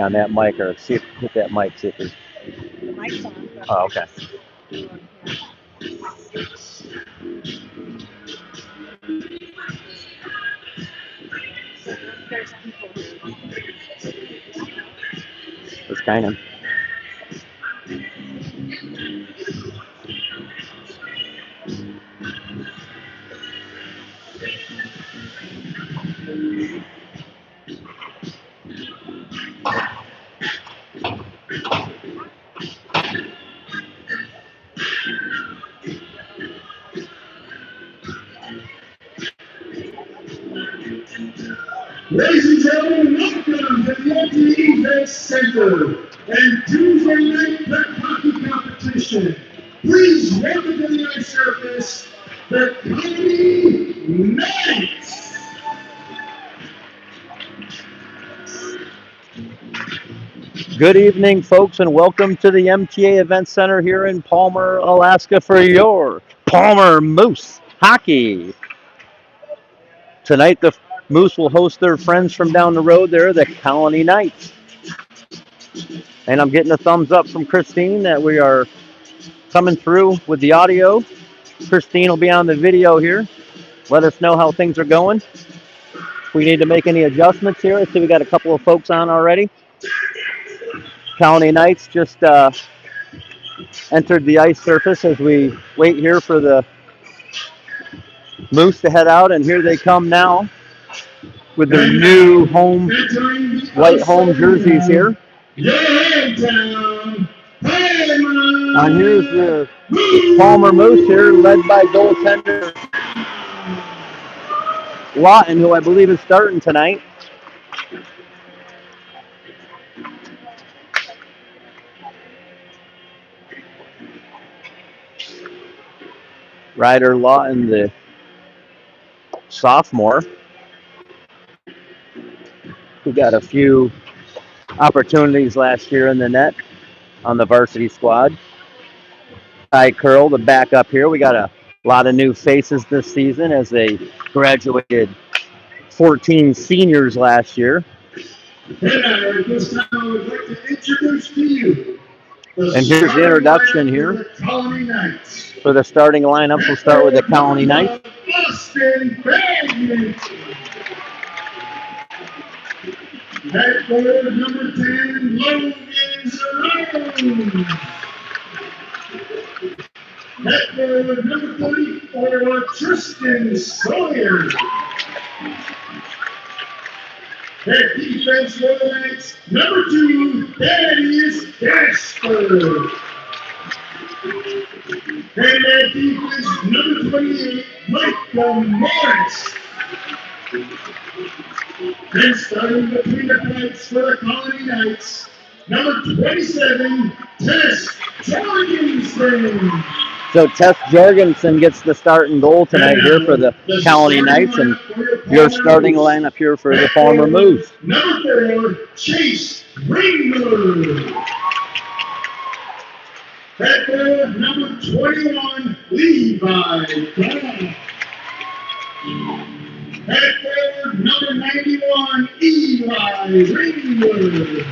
on that mic or see if hit that mic. See if it's, The mic's on. oh, okay. There's people here. It's kind of. Ladies and gentlemen, welcome to the MTE Event Center and Tuesday night pep hockey competition. Please welcome to the ice surface the Colony Knights. Good evening, folks, and welcome to the MTA Event Center here in Palmer, Alaska for your Palmer Moose Hockey. Tonight, the Moose will host their friends from down the road there, the Colony Knights. And I'm getting a thumbs up from Christine that we are coming through with the audio. Christine will be on the video here. Let us know how things are going. If we need to make any adjustments here, I see we got a couple of folks on already. Colony Knights just entered the ice surface as we wait here for the Moose to head out, and here they come now with their new white home jerseys here. And here's the Palmer Moose here, led by goaltender Lawton, who I believe is starting tonight. Ryder Lawton, the sophomore, who got a few opportunities last year in the net on the varsity squad. Ty Curl, the backup here. We got a lot of new faces this season as they graduated 14 seniors last year. And this time I would like to introduce to you And here's the introduction here for the starting lineup. We'll start with the Colony Knights. Boston Badminton. At forward number 10, Logan Zerone. At forward number 34, Tristan Sawyer. At defense for the Knights, number 2, Thaddeus Gasper. And at defense, number 28, Michael Morris. And starting between the Knights for the Colony Knights, number 27, Tess Jorgensen. So Tess Jorgensen gets the starting goal tonight here for the Colony Knights, and your starting lineup here for the Palmer Moose. Number 4, Chase Ringler. At number 21, Levi Dahl. At number 91, Eli Ringler.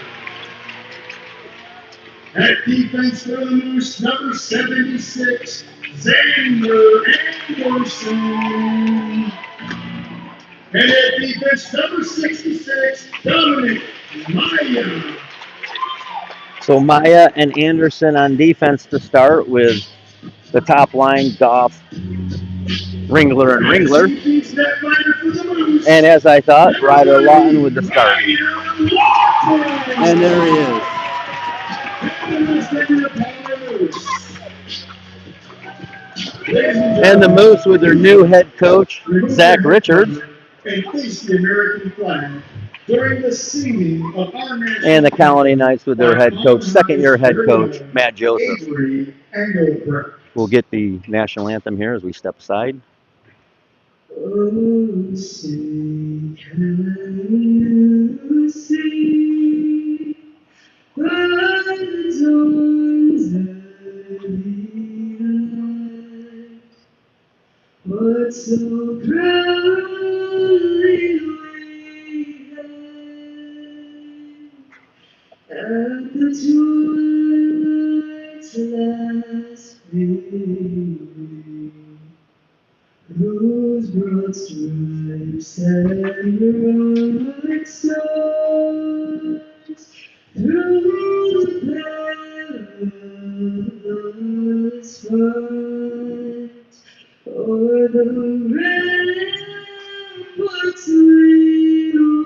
At defense for the Moose, number 76, Xander Anderson. And at defense, number 66, Dominic Maya. So Maya and Anderson on defense to start with the top line, Goff, Ringler, and Ringler. And as I thought, Ryder Lawton with the start. And there he is. And the Moose with their new head coach, Zach Richards. And the Colony Knights with their head coach, second-year head coach, Matt Joseph. We'll get the national anthem here as we step aside. Oh, say, can you see the tones of the what so proudly waved At the twilight's last gleaming, whose broad stripes and bright stars through the perilous fight o'er the ramparts lean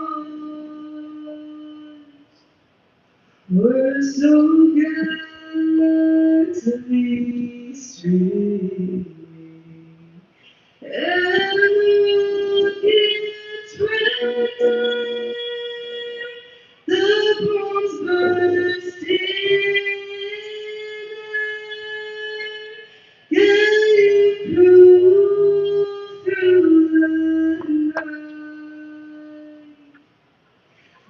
were so gallantly streaming, and rockets red, the bombs burst in air, gay through the night.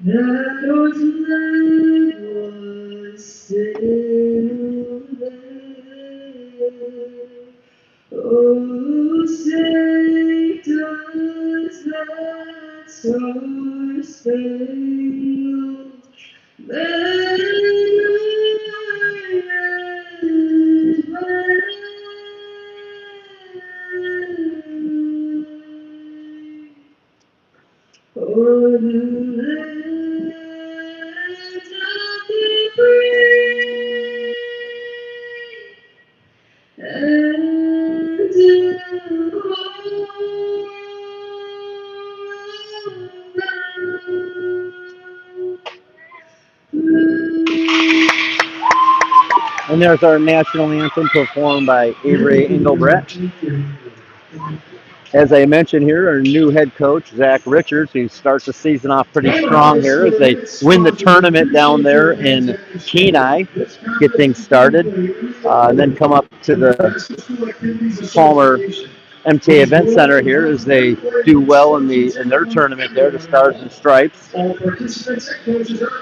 That old flag was still there. Oh, say does that star-spangled banner yet fly? For the land of the free and the home And there's our national anthem performed by Avery Engelbrett. As I mentioned here, our new head coach, Zach Richards, who starts the season off pretty strong here as they win the tournament down there in Kenai, get things started, and then come up to the Palmer MTA Event Center here as they do well in their tournament there, the Stars and Stripes.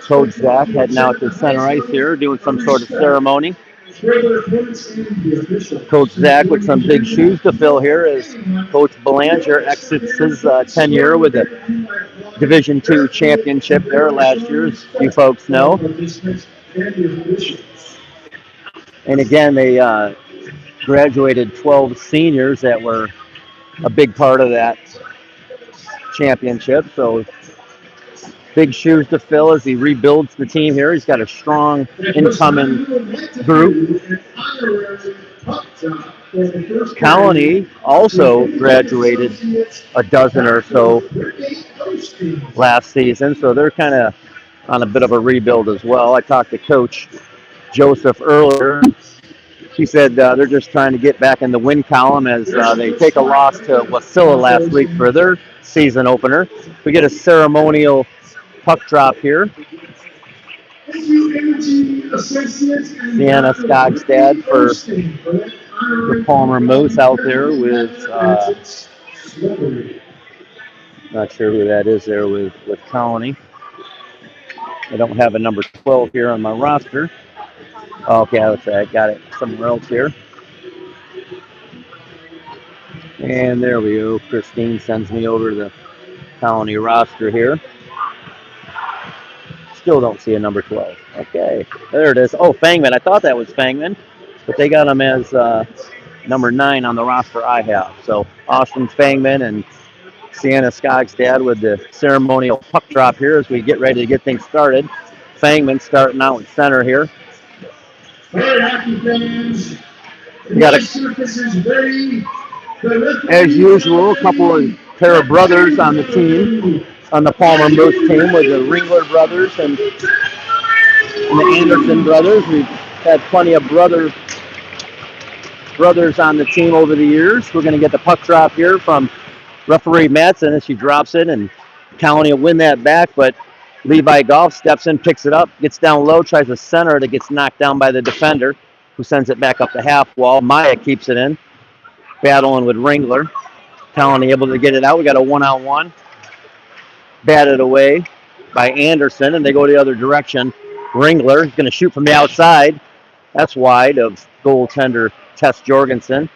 Coach Zach heading out to center ice here, doing some sort of ceremony. Coach Zach with some big shoes to fill here as Coach Belanger exits his tenure with the Division II championship there last year, as you folks know. And again, they graduated 12 seniors that were a big part of that championship. So big shoes to fill as he rebuilds the team here. He's got a strong incoming group. Colony also graduated a dozen or so last season, so they're kind of on a bit of a rebuild as well. I talked to Coach Joseph earlier. He said they're just trying to get back in the win column as they take a loss to Wasilla last week for their season opener. We get a ceremonial puck drop here. Sienna Skogstad for the Palmer Moose out there with, not sure who that is there with Colony. I don't have a number 12 here on my roster. Okay, I got it somewhere else here. And there we go. Christine sends me over to the Colony roster here. Still don't see a number 12. Okay, there it is. Oh, Fangman. I thought that was Fangman, but they got him as number 9 on the roster I have. So Austin Fangman and Sienna Skogstad with the ceremonial puck drop here as we get ready to get things started. Fangman starting out in center here. We got as usual, a couple of pair of brothers on the team, on the Palmer Moose team with the Ringler brothers and the Anderson brothers. We've had plenty of brothers on the team over the years. We're going to get the puck drop here from referee Madsen as she drops it, and Colony will win that back, but Levi Golf steps in, picks it up, gets down low, tries to center it. It gets knocked down by the defender, who sends it back up the half wall. Maya keeps it in, battling with Ringler. Colony able to get it out. We got a one-on-one. Batted away by Anderson, and they go the other direction. Ringler is going to shoot from the outside. That's wide of goaltender Tess Jorgensen.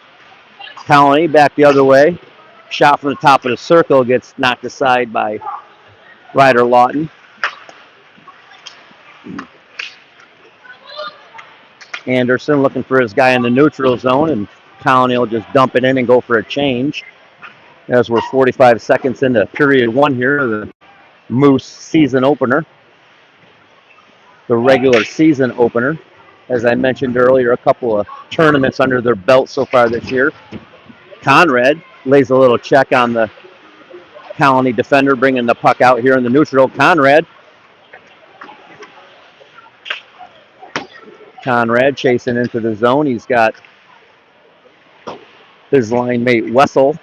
Colony back the other way. Shot from the top of the circle gets knocked aside by Ryder Lawton. Anderson looking for his guy in the neutral zone, and Colony will just dump it in and go for a change. As we're 45 seconds into period one here, the Moose season opener, the regular season opener. As I mentioned earlier, a couple of tournaments under their belt so far this year. Conrad lays a little check on the Colony defender, bringing the puck out here in the neutral. Conrad chasing into the zone. He's got his line mate Wessel.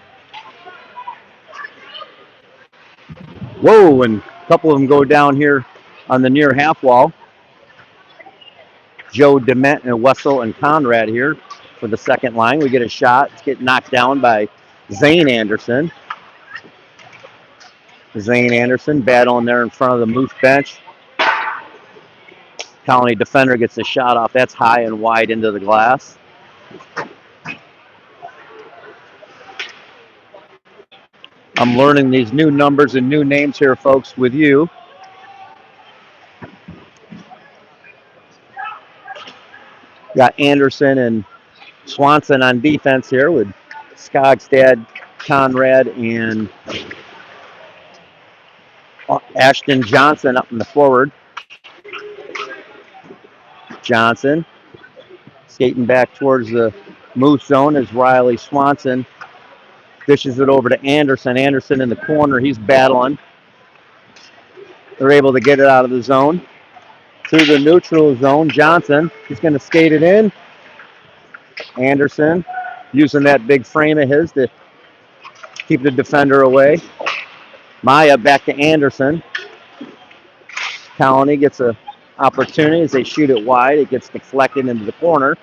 Whoa, and a couple of them go down here on the near half wall. Joe Dement and Wessel and Conrad here for the second line. We get a shot. It's getting knocked down by Zane Anderson. Zane Anderson battling there in front of the Moose bench. Colony defender gets a shot off. That's high and wide into the glass. I'm learning these new numbers and new names here, folks, with you. Got Anderson and Swanson on defense here with Skogstad, Conrad, and Ashton Johnson up in the forward. Johnson skating back towards the Moose zone as Riley Swanson dishes it over to Anderson. Anderson in the corner. He's battling. They're able to get it out of the zone. Through the neutral zone, Johnson. He's going to skate it in. Anderson using that big frame of his to keep the defender away. Maya back to Anderson. Colony gets an opportunity as they shoot it wide. It gets deflected into the corner.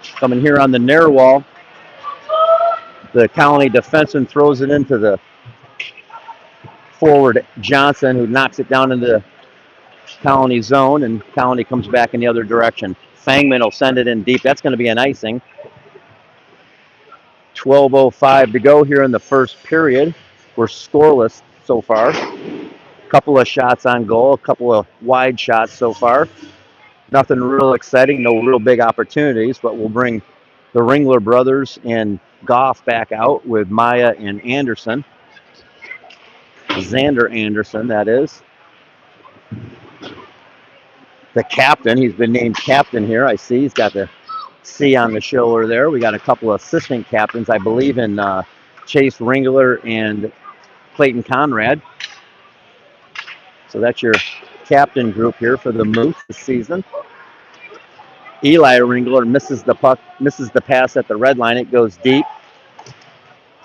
Coming here on the near wall. The Colony defenseman throws it into the forward Johnson, who knocks it down into the Colony zone, and Colony comes back in the other direction. Fangman will send it in deep. That's going to be an icing. 12:05 to go here in the first period. We're scoreless so far. A couple of shots on goal, a couple of wide shots so far. Nothing real exciting, no real big opportunities, but we'll bring the Ringler brothers and Goff back out with Maya and Anderson. Xander Anderson, that is. The captain, he's been named captain here. I see he's got the C on the shoulder there. We got a couple of assistant captains, I believe, in Chase Ringler and Clayton Conrad. So that's your captain group here for the Moose this season. Eli Ringler misses the puck, misses the pass at the red line. It goes deep.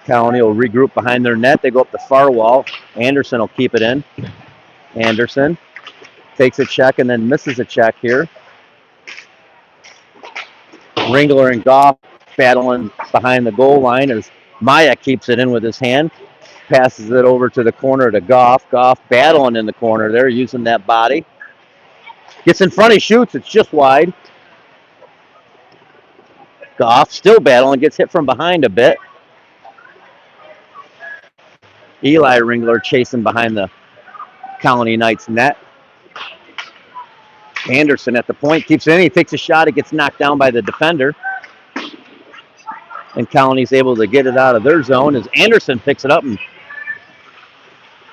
Colony will regroup behind their net. They go up the far wall. Anderson will keep it in. Anderson takes a check and then misses a check here. Ringler and Goff battling behind the goal line as Maya keeps it in with his hand. Passes it over to the corner to Goff. Goff battling in the corner there, using that body. Gets in front, he shoots. It's just wide. Goff still battling, gets hit from behind a bit. Eli Ringler chasing behind the Colony Knights net. Anderson at the point, keeps it in. He takes a shot. It gets knocked down by the defender. And Colony's able to get it out of their zone as Anderson picks it up and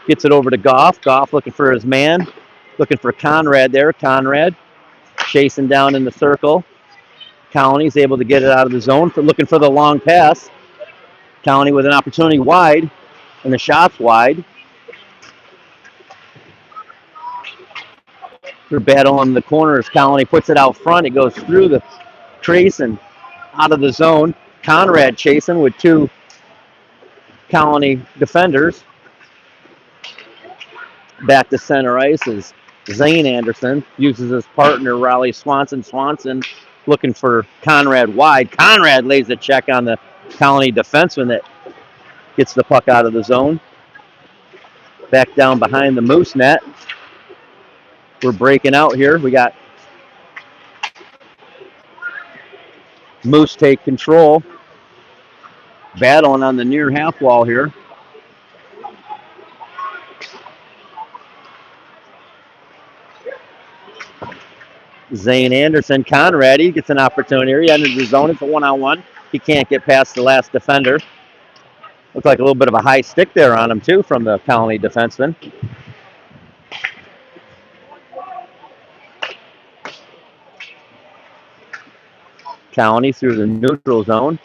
gets it over to Goff. Goff looking for his man. Looking for Conrad there. Conrad chasing down in the circle. Colony's able to get it out of the zone, looking for the long pass. Colony with an opportunity wide, and the shot's wide. They're battling the corner as Colony puts it out front. It goes through the crease and out of the zone. Conrad chasing with two Colony defenders. Back to center ice as Zane Anderson uses his partner, Riley Swanson. Swanson looking for Conrad wide. Conrad lays the check on the Colony defenseman that gets the puck out of the zone. Back down behind the Moose net. We're breaking out here. We got Moose take control. Battling on the near half wall here. Zane Anderson, Conrad, he gets an opportunity here. He enters the zone. It's a one-on-one. He can't get past the last defender. Looks like a little bit of a high stick there on him, too, from the Colony defenseman. Colony through the neutral zone.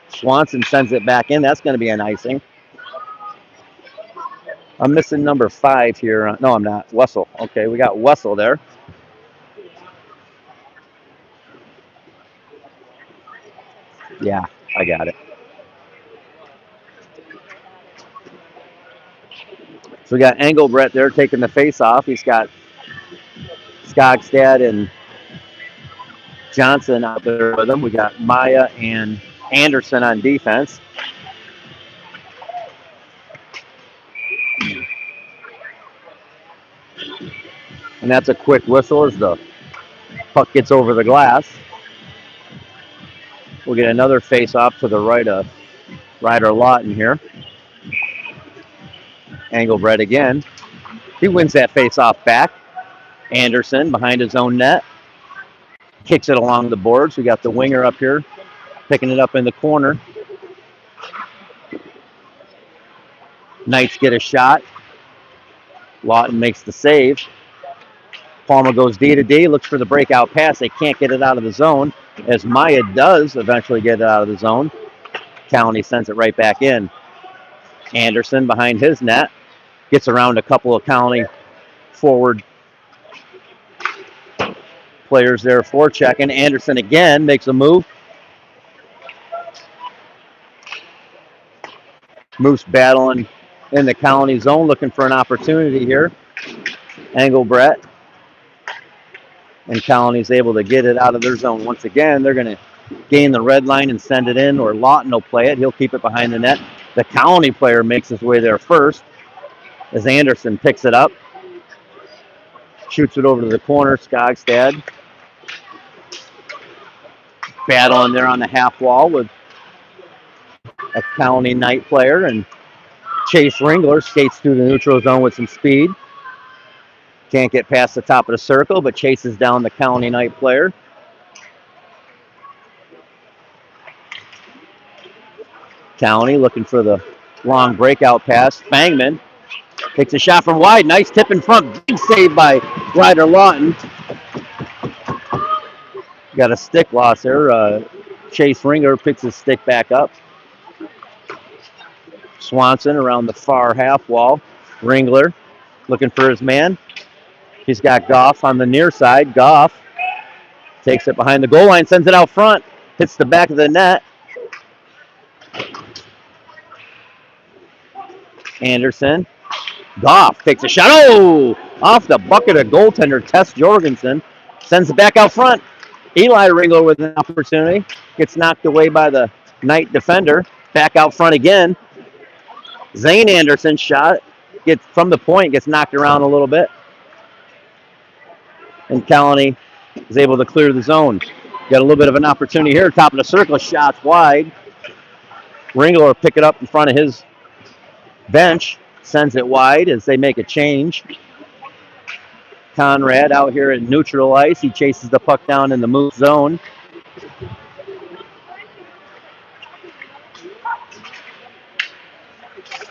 Swanson sends it back in. That's going to be an icing. I'm missing number 5 here. No, I'm not. Wessel. Okay, we got Wessel there. Yeah, I got it. So we got Engelbrecht there taking the face off. He's got Skogstad and Johnson out there with him. We got Maya and Anderson on defense. And that's a quick whistle as the puck gets over the glass. We'll get another face off to the right of Ryder Lawton here. Engelbrecht again. He wins that face off back. Anderson behind his own net. Kicks it along the boards. We got the winger up here picking it up in the corner. Knights get a shot. Lawton makes the save. Palmer goes D to D, looks for the breakout pass. They can't get it out of the zone. As Maya does eventually get it out of the zone, County sends it right back in. Anderson behind his net. Gets around a couple of County forward players there for checking. Anderson again makes a move. Moose battling in the County zone, looking for an opportunity here. Engelbrecht. And Colony's able to get it out of their zone. Once again, they're going to gain the red line and send it in, or Lawton will play it. He'll keep it behind the net. The Colony player makes his way there first as Anderson picks it up. Shoots it over to the corner. Skogstad battling there on the half wall with a Colony Knight player. And Chase Ringler skates through the neutral zone with some speed. Can't get past the top of the circle, but chases down the Colony Knight player. County looking for the long breakout pass. Fangman takes a shot from wide. Nice tip in front. Big save by Ryder Lawton. Got a stick loss there. Chase Ringer picks his stick back up. Swanson around the far half wall. Ringler looking for his man. He's got Goff on the near side. Goff takes it behind the goal line, sends it out front. Hits the back of the net. Anderson. Goff takes a shot. Oh! Off the bucket of goaltender Tess Jorgensen. Sends it back out front. Eli Ringler with an opportunity. Gets knocked away by the Knight defender. Back out front again. Zane Anderson shot. Gets from the point. Gets knocked around a little bit. And Colony is able to clear the zone. Got a little bit of an opportunity here. Top of the circle. Shots wide. Ringler will pick it up in front of his bench. Sends it wide as they make a change. Conrad out here in neutral ice. He chases the puck down in the Moose zone.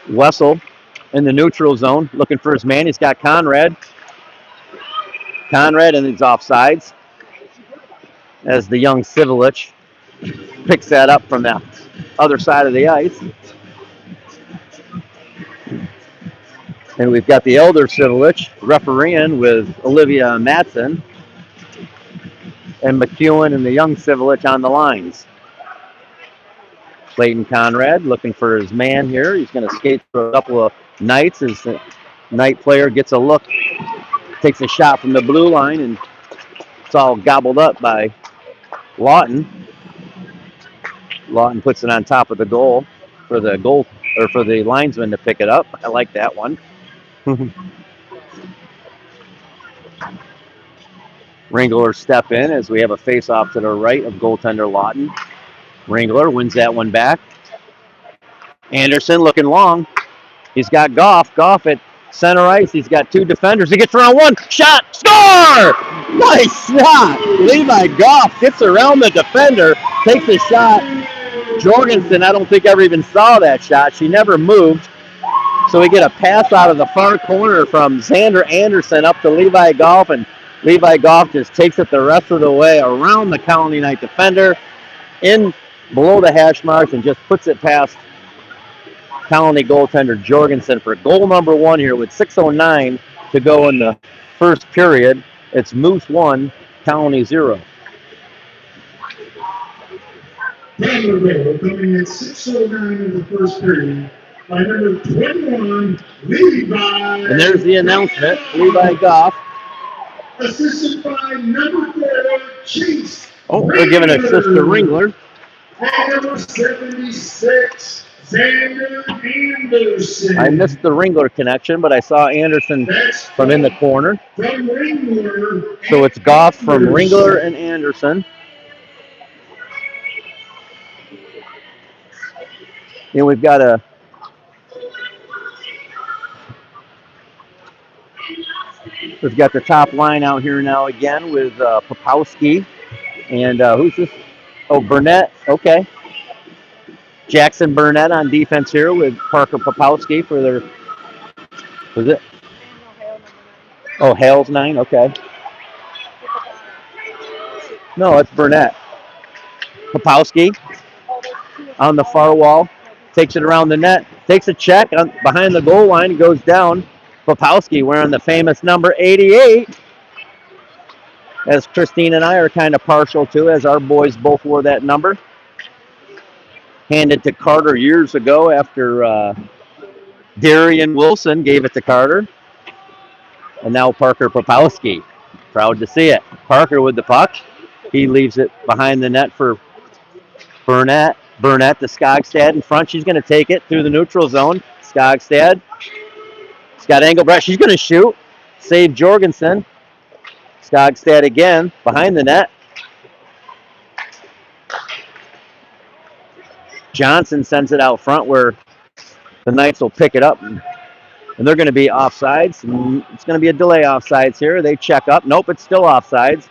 Wessel in the neutral zone looking for his man. He's got Conrad. Conrad and he's offsides as the young Civilich picks that up from the other side of the ice. And we've got the elder Civilich refereeing with Olivia Matson and McEwen and the young Civilich on the lines. Clayton Conrad looking for his man here. He's going to skate through a couple of Knights as the Knight player gets a look, takes a shot from the blue line, and it's all gobbled up by Lawton. Lawton puts it on top of the goal for the linesman to pick it up. I like that one. Ringler step in as we have a face-off to the right of goaltender Lawton. Ringler wins that one back. Anderson looking long. He's got Goff. Goff at Center ice, he's got two defenders. He gets around one. Shot. Score! Nice shot. Levi Goff gets around the defender, takes a shot. Jorgensen, I don't think ever even saw that shot. She never moved. So we get a pass out of the far corner from Xander Anderson up to Levi Goff, and Levi Goff just takes it the rest of the way around the Colony Knight defender, in below the hash marks, and just puts it past Colony goaltender Jorgensen for goal number one here with 6:09 to go in the first period. It's Moose 1, Colony 0. Vanderbilt coming in 6:09 in the first period by number 21, Levi. And there's the announcement, Levi Goff. Assisted by number 4, Chase. Oh, they're giving an assist to Ringler. And number 76, Xander Anderson. I missed the Ringler connection, but I saw Anderson from in the corner. From Ringler. So it's Goff from Ringler and Anderson. And we've got the top line out here now again with Popowski and who's this? Oh, Burnett. Okay. Jackson Burnett on defense here with Parker Popowski for their. Was it? Oh, Hale's 9. Okay. No, it's Burnett. Popowski on the far wall, takes it around the net, takes a check behind the goal line, goes down. Popowski wearing the famous number 88, as Christine and I are kind of partial to, as our boys both wore that number. Handed to Carter years ago after Darian Wilson gave it to Carter. And now Parker Popowski. Proud to see it. Parker with the puck. He leaves it behind the net for Burnett. Burnett to Skogstad in front. She's going to take it through the neutral zone. Skogstad. She's got Engelbrecht. She's going to shoot. Save Jorgensen. Skogstad again behind the net. Johnson sends it out front where the Knights will pick it up. And they're going to be offsides. And it's going to be a delay offsides here. They check up. Nope, it's still offsides.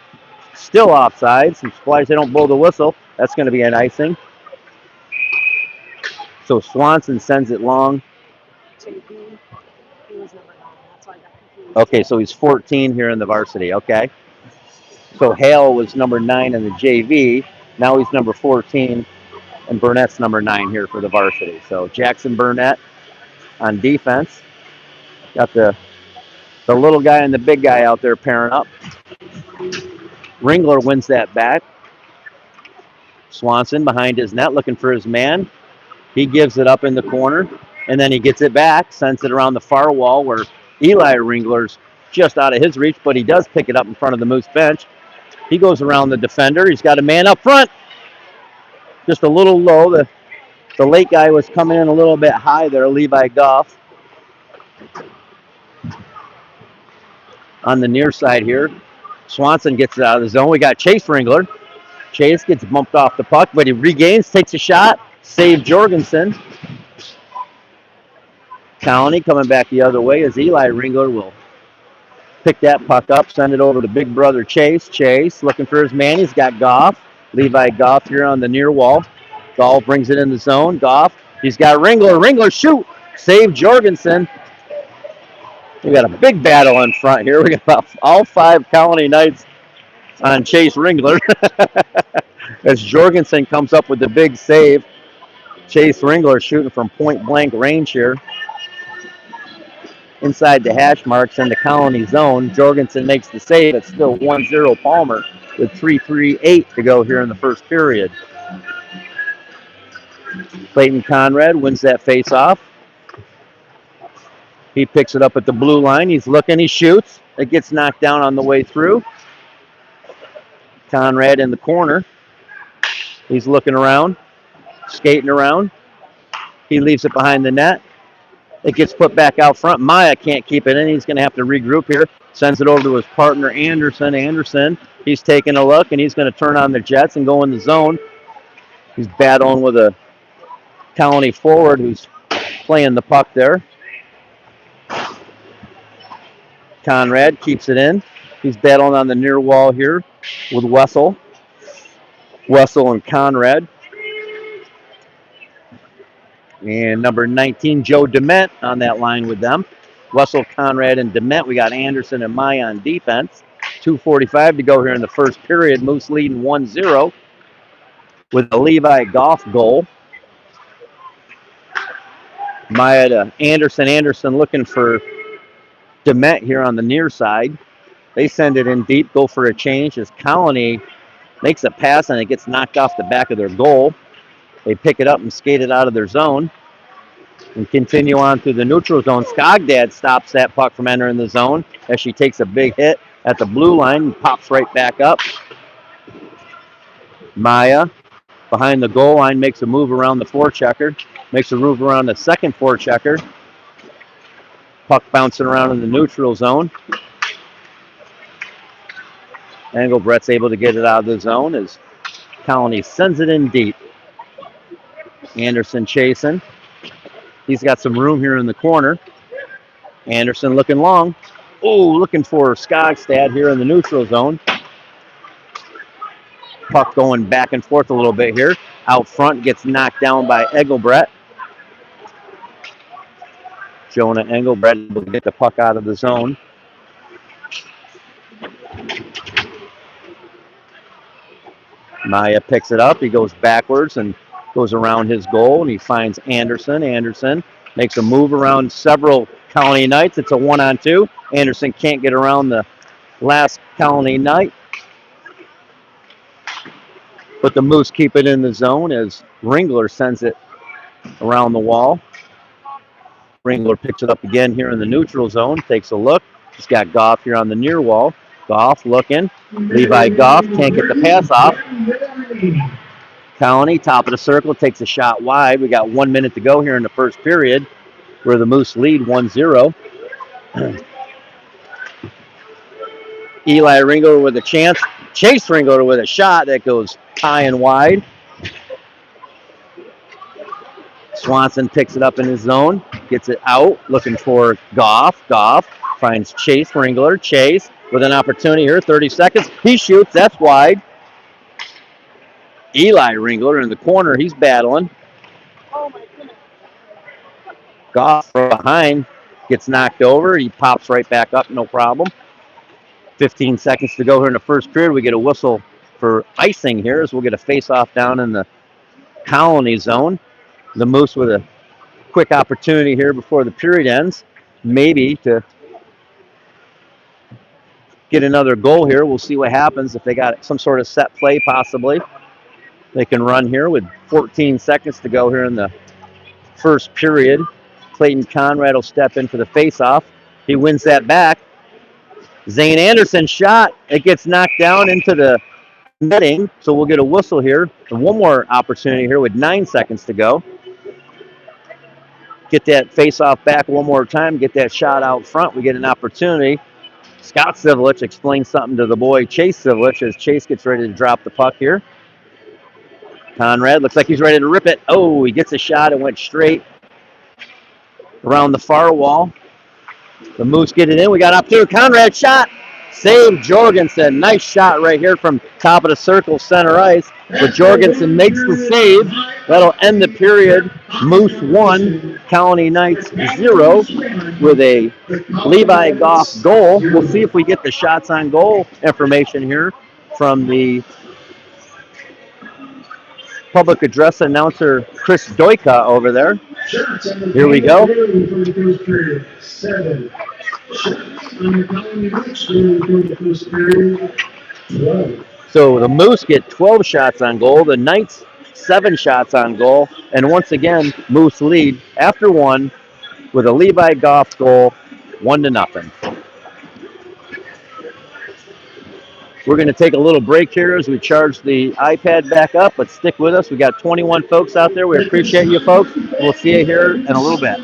Still offsides. I'm surprised they don't blow the whistle. That's going to be an icing. So Swanson sends it long. Okay, so he's 14 here in the varsity. Okay. So Hale was number 9 in the JV. Now he's number 14, and Burnett's number 9 here for the varsity. So Jackson Burnett on defense. Got the little guy and the big guy out there pairing up. Ringler wins that back. Swanson behind his net looking for his man. He gives it up in the corner, and then he gets it back, sends it around the far wall where Eli Ringler's just out of his reach, but he does pick it up in front of the Moose bench. He goes around the defender. He's got a man up front. Just a little low. The late guy was coming in a little bit high there, Levi Goff. On the near side here, Swanson gets it out of the zone. We got Chase Ringler. Chase gets bumped off the puck, but he regains, takes a shot, save Jorgensen. Colony coming back the other way as Eli Ringler will pick that puck up, send it over to big brother Chase. Chase looking for his man. He's got Goff. Levi Goff here on the near wall. Goff brings it in the zone. Goff, he's got Ringler. Ringler shoot, save Jorgensen. We got a big battle in front here. We got about all 5 Colony Knights on Chase Ringler. As Jorgensen comes up with the big save. Chase Ringler shooting from point blank range here. Inside the hash marks in the Colony zone. Jorgensen makes the save. It's still 1-0 Palmer with 3:38 to go here in the first period. Clayton Conrad wins that face-off. He picks it up at the blue line. He's looking. He shoots. It gets knocked down on the way through. Conrad in the corner. He's looking around, skating around. He leaves it behind the net. It gets put back out front. Maya can't keep it in. He's going to have to regroup here. Sends it over to his partner, Anderson. Anderson, he's taking a look, and he's going to turn on the Jets and go in the zone. He's battling with a Colony forward who's playing the puck there. Conrad keeps it in. He's battling on the near wall here with Wessel. Wessel and Conrad. And number 19, Joe Dement on that line with them. Wessel, Conrad, and Dement. We got Anderson and Maya on defense. 2:45 to go here in the first period. Moose leading 1-0 with a Levi Goff goal. Maya to Anderson. Anderson looking for Dement here on the near side. They send it in deep, go for a change as Colony makes a pass and it gets knocked off the back of their goal. They pick it up and skate it out of their zone and continue on through the neutral zone. Skogdad stops that puck from entering the zone as she takes a big hit at the blue line and pops right back up. Maya behind the goal line makes a move around the forechecker, makes a move around the second forechecker. Puck bouncing around in the neutral zone. Engelbrecht's able to get it out of the zone as Colony sends it in deep. Anderson chasing. He's got some room here in the corner. Anderson looking long. Oh, looking for Skogstad here in the neutral zone. Puck going back and forth a little bit here. Out front gets knocked down by Engelbrecht. Jonah Engelbrecht able to get the puck out of the zone. Maya picks it up. He goes backwards and goes around his goal, and he finds Anderson. Anderson makes a move around several Colony Knights. It's a 1-on-2. Anderson can't get around the last Colony Knight, but the Moose keep it in the zone as Ringler sends it around the wall. Ringler picks it up again here in the neutral zone, takes a look. He's got Goff here on the near wall. Goff looking. Levi Goff can't get the pass off. Colony, top of the circle, takes a shot wide. We got 1 minute to go here in the first period where the Moose lead 1-0. Eli Ringler with a chance. Chase Ringler with a shot that goes high and wide. Swanson picks it up in his zone, gets it out, looking for Goff. Goff finds Chase Ringler. Chase with an opportunity here, 30 seconds. He shoots, that's wide. Eli Ringler in the corner, he's battling. Oh my goodness. Goff from behind gets knocked over. He pops right back up, no problem. 15 seconds to go here in the first period. We get a whistle for icing here as we'll get a face-off down in the Colony zone. The Moose with a quick opportunity here before the period ends, maybe to get another goal here. We'll see what happens if they got some sort of set play possibly. They can run here with 14 seconds to go here in the first period. Clayton Conrad will step in for the face-off. He wins that back. Zane Anderson shot. It gets knocked down into the netting, so we'll get a whistle here. And one more opportunity here with 9 seconds to go. Get that face-off back one more time, get that shot out front. We get an opportunity. Scott Civilich explains something to the boy Chase Civilich as Chase gets ready to drop the puck here. Conrad looks like he's ready to rip it. Oh, he gets a shot and went straight around the far wall. The Moose get it in. We got up to Conrad shot. Save Jorgensen. Nice shot right here from top of the circle, center ice. But Jorgensen makes the save. That'll end the period. Moose 1, Colony Knights 0 with a Levi Goff goal. We'll see if we get the shots on goal information here from the public address announcer Chris Doika over there. Here we go. So the Moose get 12 shots on goal. The Knights 7 shots on goal. And once again, Moose lead after one with a Levi Goff goal, 1-0. We're going to take a little break here as we charge the iPad back up, but stick with us. We got 21 folks out there. We appreciate you folks. We'll see you here in a little bit.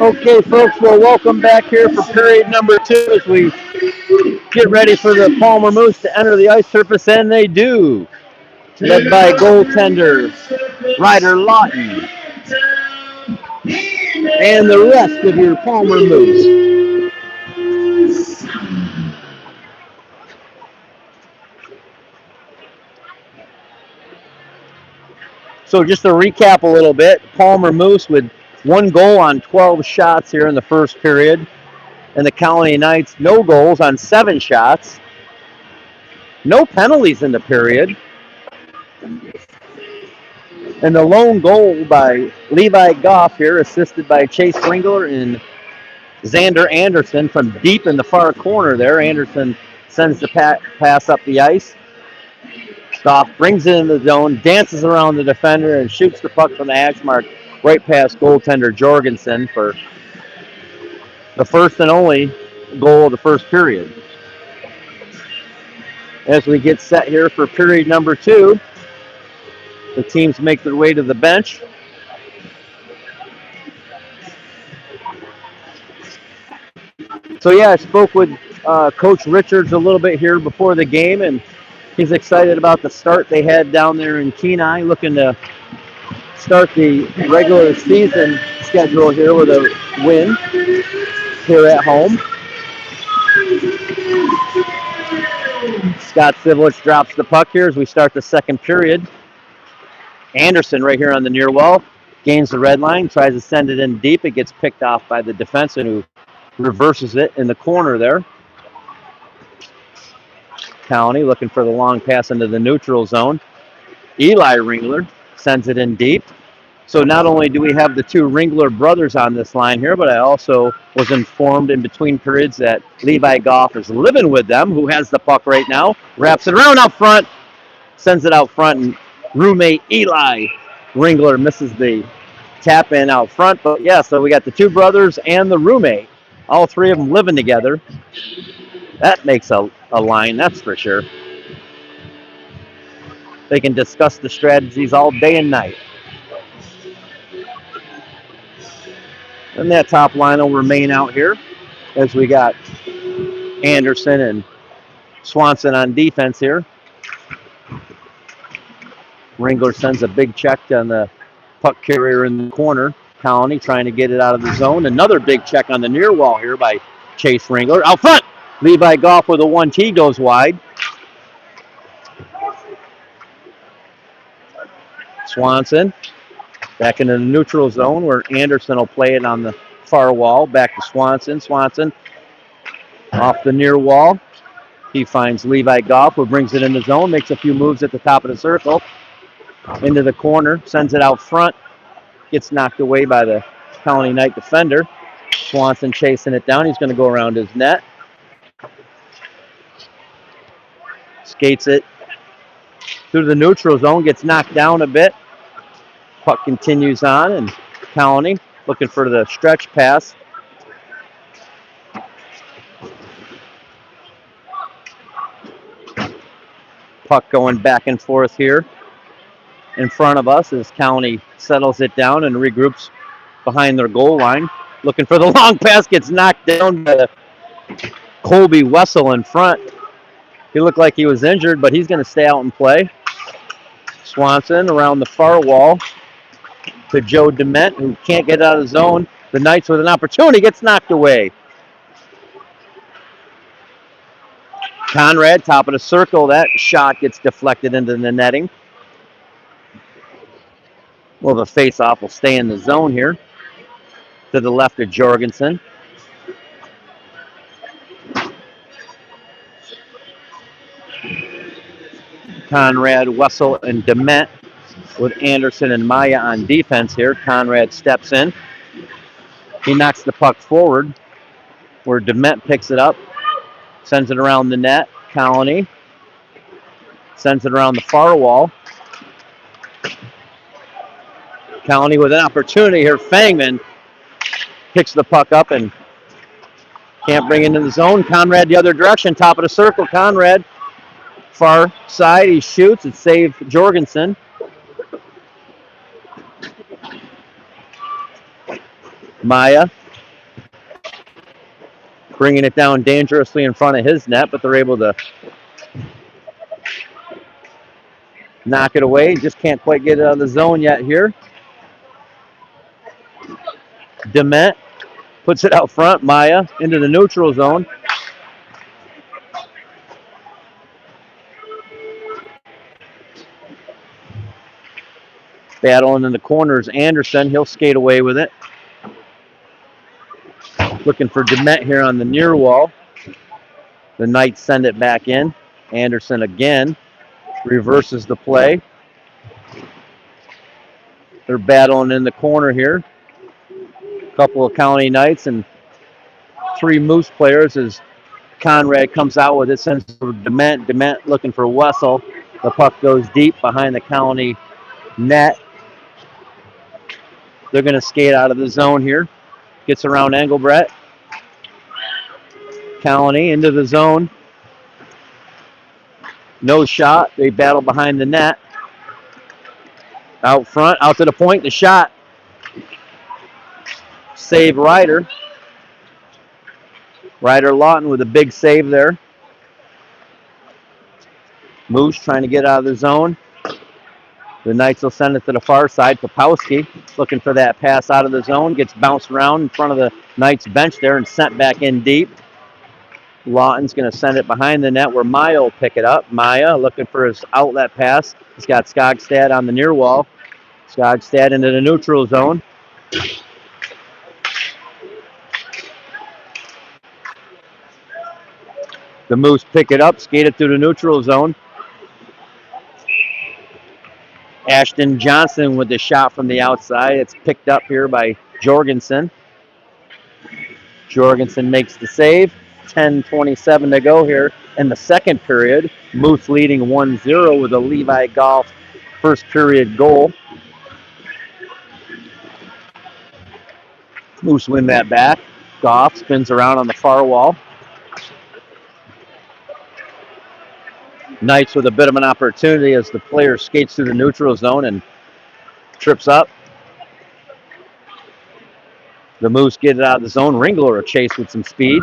Okay, folks, well, welcome back here for period number 2 as we get ready for the Palmer Moose to enter the ice surface, and they do. Led by goaltender Ryder Lawton and the rest of your Palmer Moose. So just to recap a little bit, Palmer Moose with 1 goal on 12 shots here in the first period, and the Colony Knights no goals on 7 shots. No penalties in the period. And the lone goal by Levi Goff here, assisted by Chase Ringler and Xander Anderson from deep in the far corner there. Anderson sends the pass up the ice. Goff brings it in the zone, dances around the defender, and shoots the puck from the hash mark right past goaltender Jorgensen for the first and only goal of the first period. As we get set here for period number 2, the teams make their way to the bench. So yeah, I spoke with Coach Richards a little bit here before the game, and he's excited about the start they had down there in Kenai, looking to start the regular season schedule here with a win here at home. Scott Sivelich drops the puck here as we start the second period. Anderson right here on the near wall gains the red line, tries to send it in deep. It gets picked off by the defenseman who reverses it in the corner there. County looking for the long pass into the neutral zone. Eli Ringler sends it in deep. So not only do we have the 2 Ringler brothers on this line here, but I also was informed in between periods that Levi Goff is living with them, who has the puck right now, wraps it around out front, sends it out front, and roommate Eli Ringler misses the tap in out front. But yeah, so we got the 2 brothers and the roommate, all 3 of them living together. That makes a line, that's for sure. They can discuss the strategies all day and night. And that top line will remain out here as we got Anderson and Swanson on defense here. Ringler sends a big check on the puck carrier in the corner. Colony trying to get it out of the zone. Another big check on the near wall here by Chase Ringler. Out front, Levi Goff with a 1-T goes wide. Swanson back into the neutral zone where Anderson will play it on the far wall. Back to Swanson. Swanson off the near wall. He finds Levi Goff, who brings it in the zone, makes a few moves at the top of the circle. Into the corner, sends it out front. Gets knocked away by the Colony Knight defender. Swanson chasing it down. He's going to go around his net. Skates it through the neutral zone, gets knocked down a bit. Puck continues on, and Colony looking for the stretch pass. Puck going back and forth here in front of us as Colony settles it down and regroups behind their goal line. Looking for the long pass, gets knocked down by the Colby Wessel in front. He looked like he was injured, but he's going to stay out and play. Swanson around the far wall to Joe Dement, who can't get out of the zone. The Knights with an opportunity, gets knocked away. Conrad, top of the circle. That shot gets deflected into the netting. Well, the face-off will stay in the zone here to the left of Jorgensen. Conrad, Wessel, and Dement with Anderson and Maya on defense here. Conrad steps in. He knocks the puck forward where Dement picks it up, sends it around the net. Colony sends it around the far wall. Colony with an opportunity here. Fangman picks the puck up and can't bring it into the zone. Conrad the other direction, top of the circle. Conrad, far side, he shoots. It saved Jorgensen. Maya bringing it down dangerously in front of his net, but they're able to knock it away. Just can't quite get it out of the zone yet here. Dement puts it out front. Maya into the neutral zone. Battling in the corners, Anderson. He'll skate away with it. Looking for Dement here on the near wall. The Knights send it back in. Anderson again reverses the play. They're battling in the corner here. A couple of County Knights and 3 Moose players as Conrad comes out with it, sends for Dement. Dement looking for Wessel. The puck goes deep behind the County net. They're going to skate out of the zone here. Gets around Engelbrett. County into the zone. No shot. They battle behind the net. Out front, out to the point, the shot. Save Ryder. Ryder Lawton with a big save there. Moose trying to get out of the zone. The Knights will send it to the far side. Popowski looking for that pass out of the zone. Gets bounced around in front of the Knights bench there and sent back in deep. Lawton's going to send it behind the net where Maya will pick it up. Maya looking for his outlet pass. He's got Skogstad on the near wall. Skogstad into the neutral zone. The Moose pick it up, skate it through the neutral zone. Ashton Johnson with the shot from the outside. It's picked up here by Jorgensen. Jorgensen makes the save. 10:27 to go here in the second period. Moose leading 1-0 with a Levi Golf first period goal. Moose win that back. Goff spins around on the far wall. Knights with a bit of an opportunity as the player skates through the neutral zone and trips up. The Moose get it out of the zone. Ringler a chase with some speed.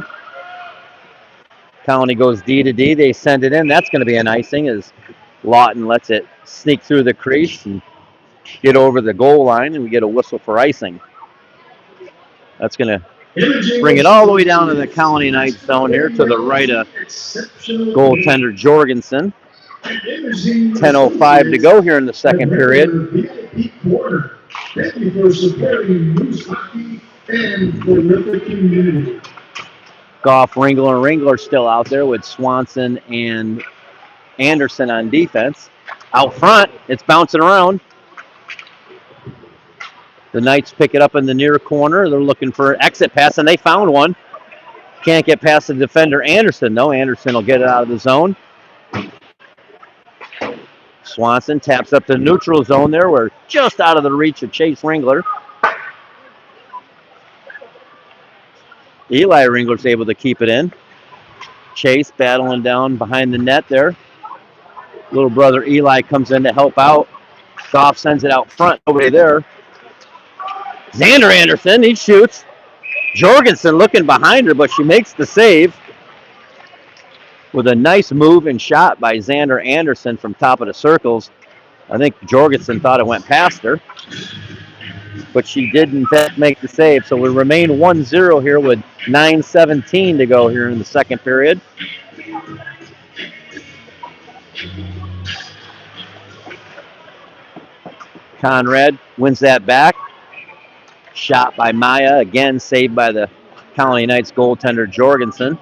County goes D to D. They send it in. That's going to be an icing as Lawton lets it sneak through the crease and get over the goal line, and we get a whistle for icing. That's going to bring it all the way down to the County Knights zone here to the right of goaltender Jorgensen. 10:05 to go here in the second period. Thank you for supporting Moose Hockey and the community. Goff, Ringler still out there with Swanson and Anderson on defense. Out front, it's bouncing around. The Knights pick it up in the near corner. They're looking for an exit pass, and they found one. Can't get past the defender Anderson, though. Anderson will get it out of the zone. Swanson taps up the neutral zone there. We're just out of the reach of Chase Ringler. Eli Ringler's able to keep it in. Chase battling down behind the net there. Little brother Eli comes in to help out. Goff sends it out front. Nobody there. Xander Anderson, he shoots. Jorgensen looking behind her, but she makes the save with a nice move and shot by Xander Anderson from top of the circles. I think Jorgensen thought it went past her, but she did in fact make the save. So we remain 1-0 here with 9:17 to go here in the second period. Conrad wins that back. Shot by Maya, again saved by the County Knights goaltender Jorgensen.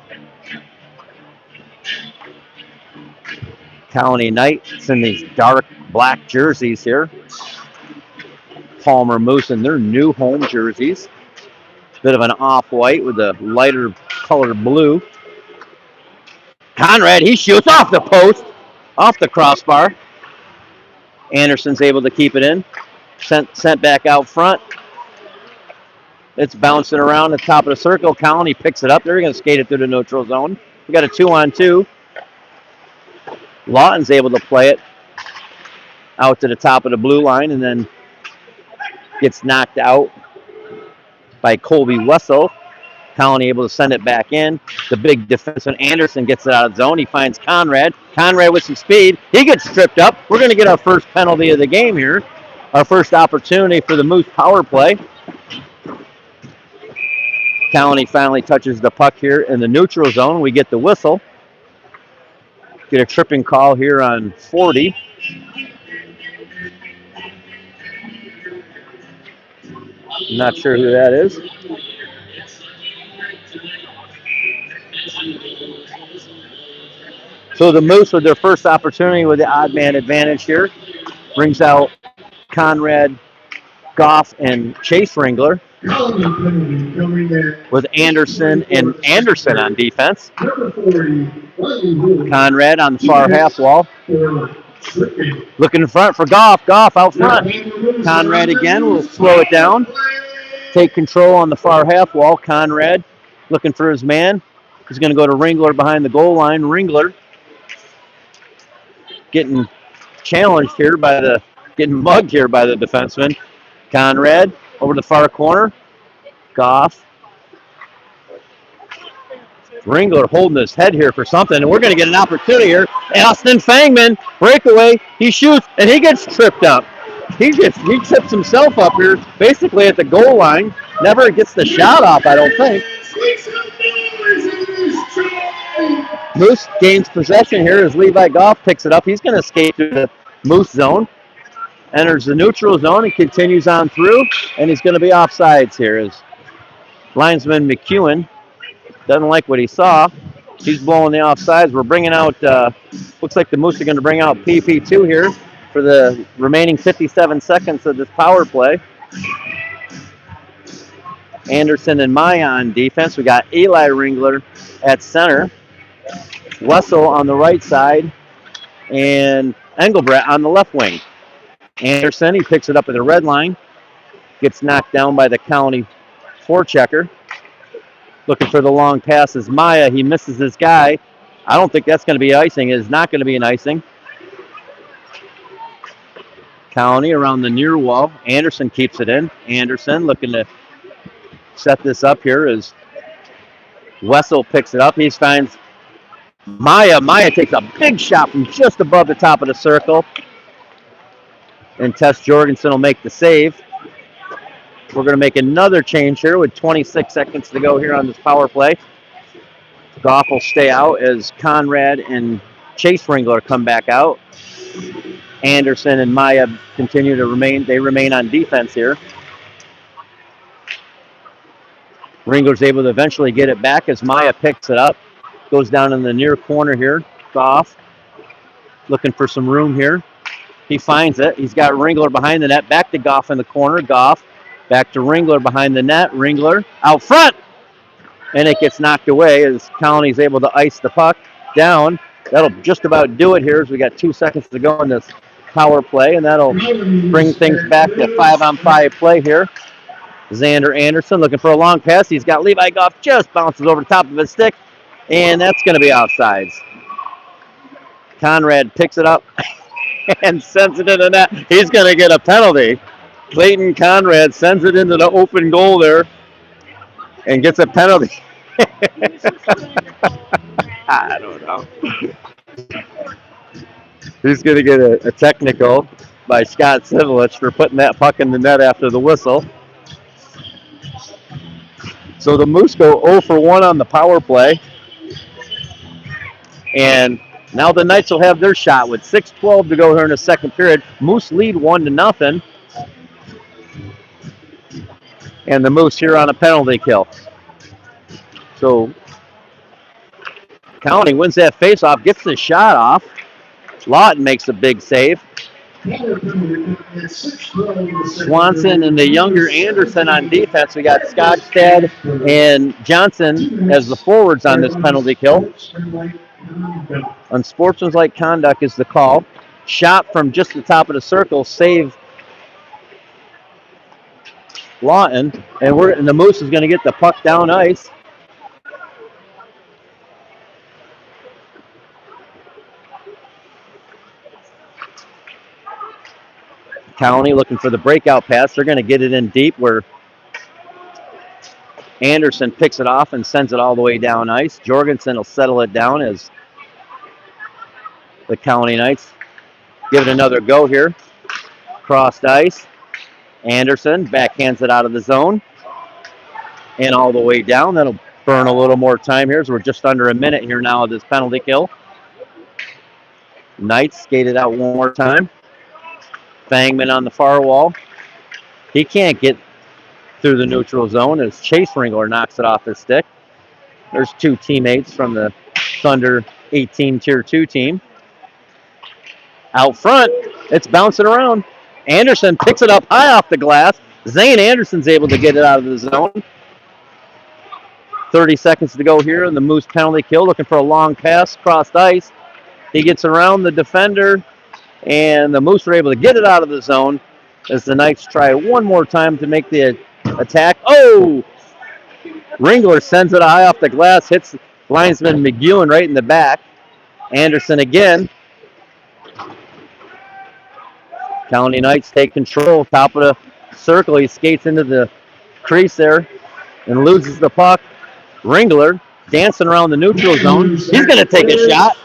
County Knights in these dark black jerseys here. Palmer Moose in their new home jerseys. Bit of an off-white with a lighter colored blue. Conrad, he shoots off the post, off the crossbar. Anderson's able to keep it in. Sent back out front. It's bouncing around the top of the circle. County picks it up. They're going to skate it through the neutral zone. We got a 2-on-2. Lawton's able to play it out to the top of the blue line and then gets knocked out by Colby Wessel. Colony able to send it back in. The big defenseman Anderson gets it out of zone. He finds Conrad. Conrad with some speed. He gets tripped up. We're going to get our first penalty of the game here. Our first opportunity for the Moose power play. Colony finally touches the puck here in the neutral zone. We get the whistle. Get a tripping call here on 40. Not sure who that is. So the Moose with their first opportunity with the odd man advantage here. Brings out Conrad, Goff, and Chase Ringler with Anderson and Anderson on defense. Conrad on the far half wall. Looking in front for Goff. Goff out front. Conrad again will slow it down. Take control on the far half wall. Conrad looking for his man. He's going to go to Ringler behind the goal line. Ringler getting challenged here getting mugged here by the defenseman. Conrad over the far corner. Goff. Ringler holding his head here for something, and we're going to get an opportunity here. Austin Fangman, breakaway. He shoots, and he gets tripped up. He trips himself up here, basically at the goal line. Never gets the shot off, I don't think. Moose gains possession here as Levi Goff picks it up. He's going to skate through the Moose zone. Enters the neutral zone and continues on through, and he's going to be offsides here as linesman McEwen doesn't like what he saw. He's blowing the offsides. We're bringing out, looks like the Moose are going to bring out PP2 here for the remaining 57 seconds of this power play. Anderson and Maya on defense. We got Eli Ringler at center. Wessel on the right side, and Engelbrecht on the left wing. Anderson, he picks it up at the red line. Gets knocked down by the County forechecker. Looking for the long passes. Maya, he misses his guy. I don't think that's going to be icing. It is not going to be an icing. County around the near wall. Anderson keeps it in. Anderson looking to set this up here as Wessel picks it up. He finds Maya. Maya takes a big shot from just above the top of the circle. And Tess Jorgensen will make the save. We're going to make another change here with 26 seconds to go here on this power play. Goff will stay out as Conrad and Chase Ringler come back out. Anderson and Maya continue to remain. They remain on defense here. Ringler's able to eventually get it back as Maya picks it up. Goes down in the near corner here. Goff looking for some room here. He finds it. He's got Ringler behind the net. Back to Goff in the corner. Goff back to Ringler behind the net. Ringler out front. And it gets knocked away as Colony's able to ice the puck down. That'll just about do it here as we got 2 seconds to go in this power play. And that'll bring things back to 5-on-5 play here. Xander Anderson looking for a long pass. He's got Levi Goff, just bounces over the top of his stick. And that's going to be offsides. Conrad picks it up and sends it into the net. He's going to get a penalty. Clayton Conrad sends it into the open goal there and gets a penalty. I don't know. He's going to get a technical by Scott Sivelich for putting that puck in the net after the whistle. So the Moose go 0 for 1 on the power play. And now the Knights will have their shot with 6:12 to go here in the second period. Moose lead 1-0. And the Moose here on a penalty kill. So County wins that faceoff, gets the shot off. Lawton makes a big save. Swanson and the younger Anderson on defense. We got Skogstad and Johnson as the forwards on this penalty kill. Unsportsmanlike conduct is the call. Shot from just the top of the circle, save Lawton, and the Moose is going to get the puck down ice. County looking for the breakout pass. They're going to get it in deep where Anderson picks it off and sends it all the way down ice. Jorgensen will settle it down as the Colony Knights give it another go here. Crossed ice. Anderson backhands it out of the zone and all the way down. That'll burn a little more time here as we're just under a minute here now of this penalty kill. Knights skated out one more time. Fangman on the far wall. He can't get through the neutral zone as Chase Ringler knocks it off his stick. There's two teammates from the Thunder 18 Tier 2 team. Out front, it's bouncing around. Anderson picks it up high off the glass. Zane Anderson's able to get it out of the zone. 30 seconds to go here in the Moose penalty kill, looking for a long pass, crossed ice. He gets around the defender, and the Moose are able to get it out of the zone as the Knights try one more time to make the attack. Oh! Ringler sends it high off the glass, hits linesman McEwen right in the back. Anderson again. Colony Knights take control, top of the circle. He skates into the crease there and loses the puck. Ringler dancing around the neutral zone. He's going to take a shot.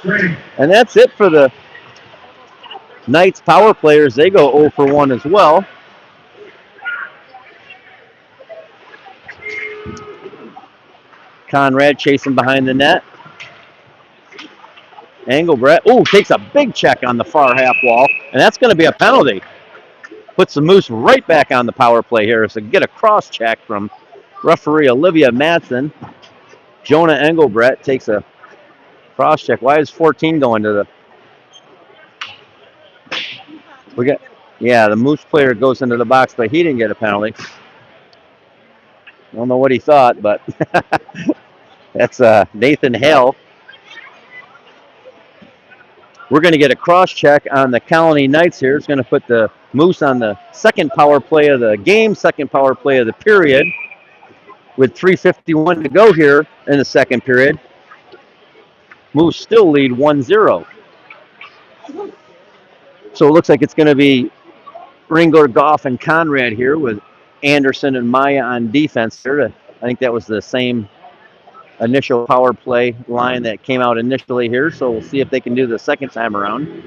And that's it for the Knights power players. They go 0 for 1 as well. Conrad chasing behind the net. Engelbrecht, takes a big check on the far half wall, and that's going to be a penalty. Puts the Moose right back on the power play here. So get a cross check from referee Olivia Madsen. Jonah Engelbrecht takes a cross check. Why is 14 going to the... the Moose player goes into the box, but he didn't get a penalty. I don't know what he thought, but that's Nathan Hale. We're going to get a cross check on the Colony Knights here. It's going to put the Moose on the second power play of the game, second power play of the period. With 3:51 to go here in the second period, Moose still lead 1-0. So it looks like it's going to be Ringler, Goff, and Conrad here with Anderson and Maya on defense here. I think that was the same initial power play line that came out initially here, so we'll see if they can do the second time around.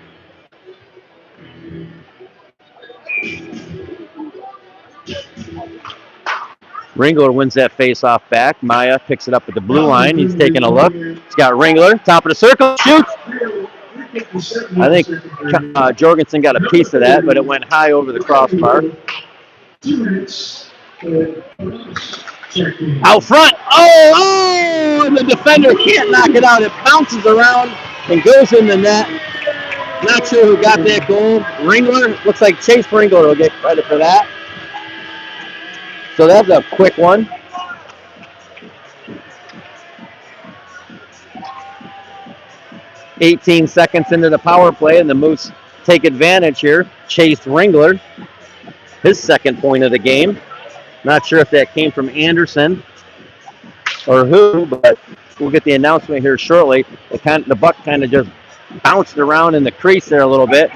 Ringler wins that face-off back. Maya picks it up at the blue line. He's taking a look. He's got Ringler, top of the circle, shoots. I think Jorgensen got a piece of that, but it went high over the crossbar. Out front. And the defender can't knock it out. It bounces around and goes in the net. Not sure who got that goal. Ringler. Looks like Chase Ringler will get credit for that. So that's a quick one. .18 seconds into the power play, and the Moose take advantage here. Chase Ringler, his second point of the game. Not sure if that came from Anderson or who, but we'll get the announcement here shortly. The buck kind of just bounced around in the crease there a little bit.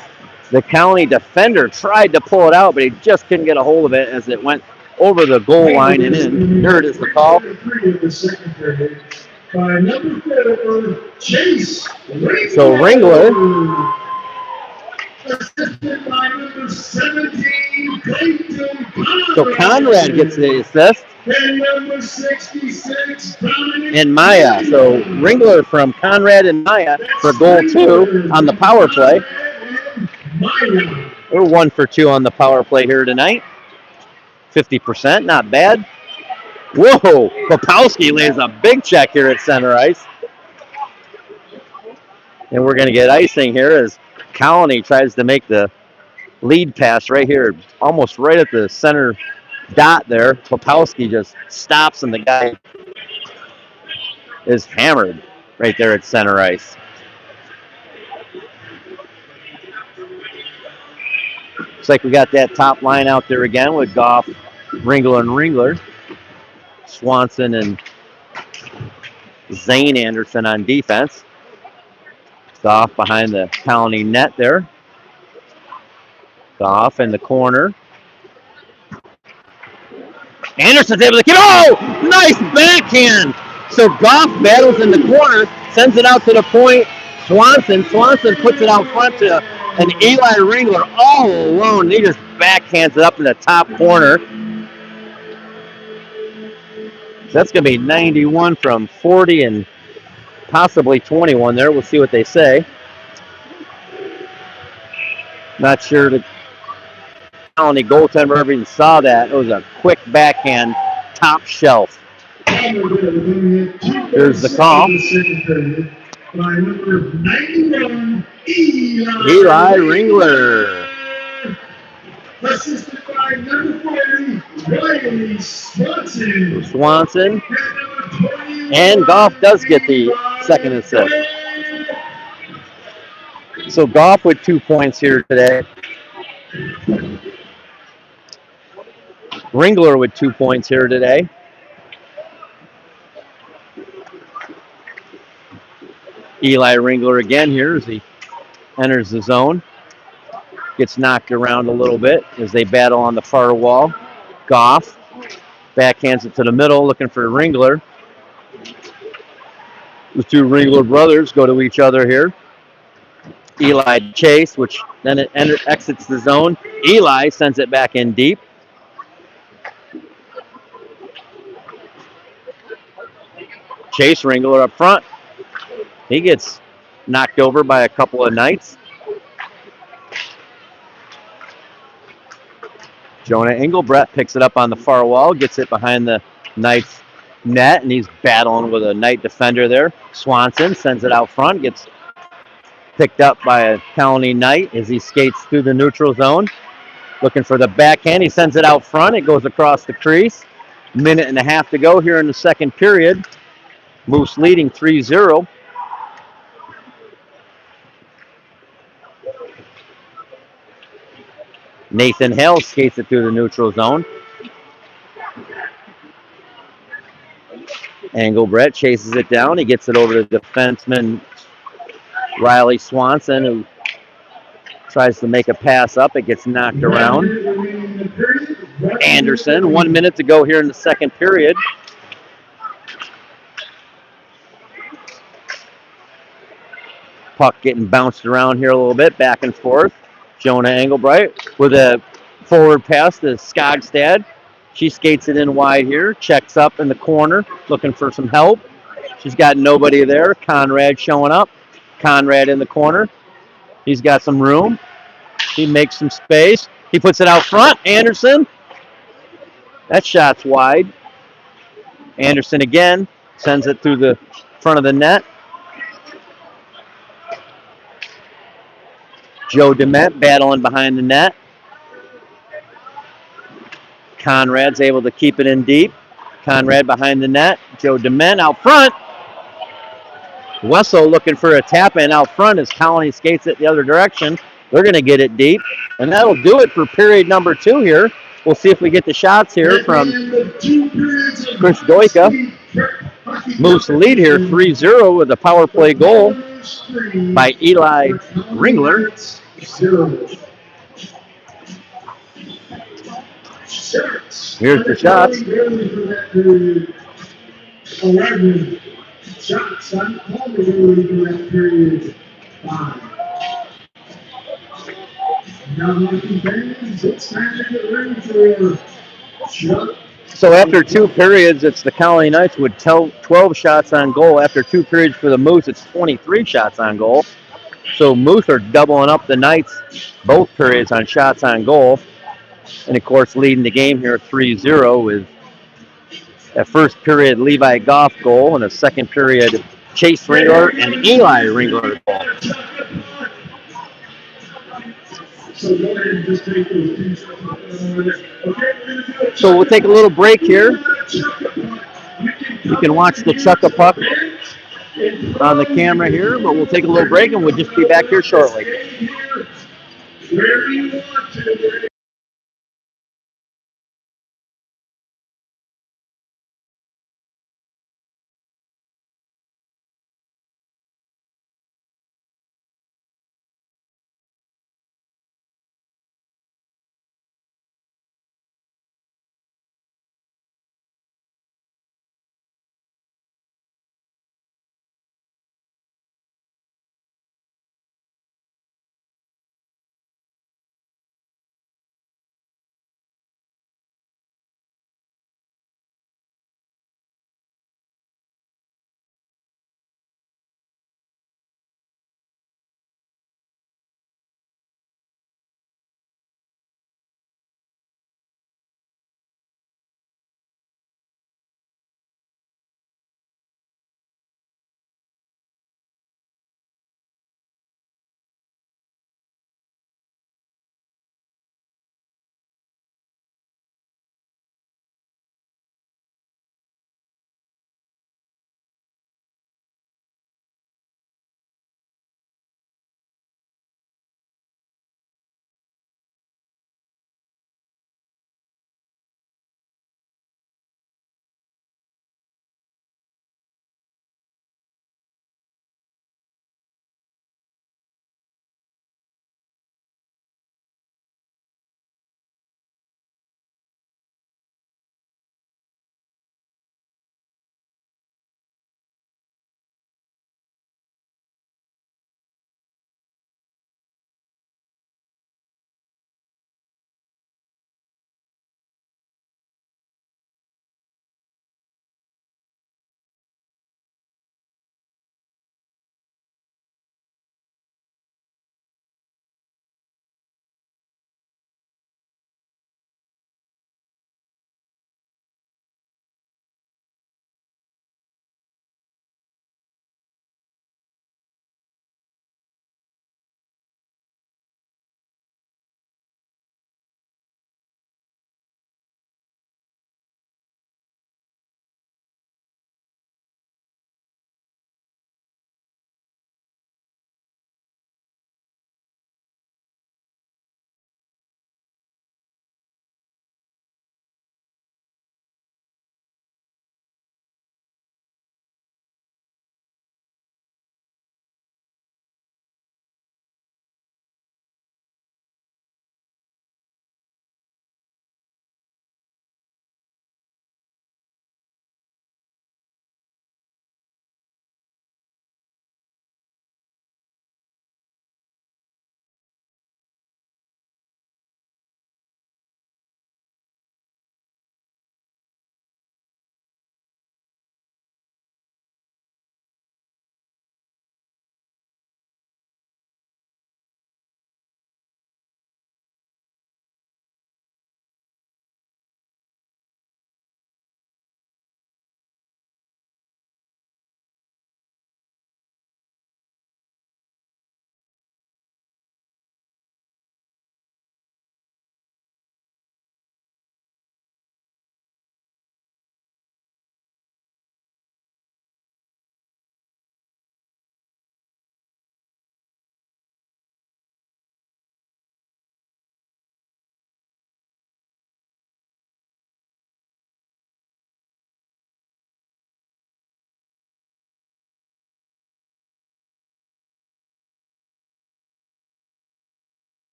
The County defender tried to pull it out, but he just couldn't get a hold of it as it went over the goal line and in. Here it is, the call. So Ringler. So Conrad gets the assist. And Maya. So Ringler from Conrad and Maya for goal 2 on the power play. We're 1 for 2 on the power play here tonight. 50%, not bad. Whoa, Popowski lays a big check here at center ice. And we're going to get icing here as Colony tries to make the lead pass right here, almost right at the center dot there. Popowski just stops, and the guy is hammered right there at center ice. Looks like we got that top line out there again with Goff, Ringler, and Ringler. Swanson and Zane Anderson on defense. Goff behind the Colony net there. Goff in the corner. Anderson's able to keep. Oh, nice backhand. So Goff battles in the corner, sends it out to the point. Swanson puts it out front to an Eli Ringler all alone. He just backhands it up in the top corner. So that's going to be 91 from 40 and possibly 21 there. We'll see what they say. Not sure the Colony goaltender ever even saw that. It was a quick backhand, top shelf. Here's the call. By number 91, Eli Ringler. Assisted by number 40, Riley Swanson. Swanson. And And Goff does get the second assist. So Goff with 2 points here today. Ringler with 2 points here today. Eli Ringler again here as he enters the zone. Gets knocked around a little bit as they battle on the far wall. Goff backhands it to the middle, looking for Ringler. The two Ringler brothers go to each other here. Eli Chase, which then it exits the zone. Eli sends it back in deep. Chase Ringler up front. He gets knocked over by a couple of Knights. Jonah Engelbrecht picks it up on the far wall, gets it behind the Knights net, and he's battling with a Knight defender there. Swanson sends it out front, gets picked up by a Colony Knight as he skates through the neutral zone. Looking for the backhand. He sends it out front. It goes across the crease. Minute and a half to go here in the second period. Moose leading 3-0. Nathan Hale skates it through the neutral zone. Engelbrecht chases it down. He gets it over to defenseman Riley Swanson, who tries to make a pass up. It gets knocked around. Anderson, 1 minute to go here in the second period. Puck getting bounced around here a little bit, back and forth. Jonah Engelbrecht with a forward pass to Skogstad. She skates it in wide here, checks up in the corner, looking for some help. She's got nobody there. Conrad showing up. Conrad in the corner. He's got some room. He makes some space. He puts it out front. Anderson. That shot's wide. Anderson again sends it through the front of the net. Joe Dement battling behind the net. Conrad's able to keep it in deep. Conrad behind the net. Joe Dement out front. Wessel looking for a tap in out front as Colony skates it the other direction. They're going to get it deep. And that'll do it for period number 2 here. We'll see if we get the shots here from Chris Doika. Moose lead here 3-0 with a power play goal by Eli Ringler. Here's the shots. 11 shots on that period. 5. Now Martin Bands, it's time to get ready for Chuck. So after 2 periods, it's the Colony Knights with 12 shots on goal. After 2 periods for the Moose, it's 23 shots on goal. So Moose are doubling up the Knights both periods on shots on goal. And, of course, leading the game here 3-0 with that first period Levi Goff goal and a second period Chase Ringler and Eli Ringler goal. So we'll take a little break here. You can watch the Chuck a Puck on the camera here, but we'll take a little break and we'll just be back here shortly.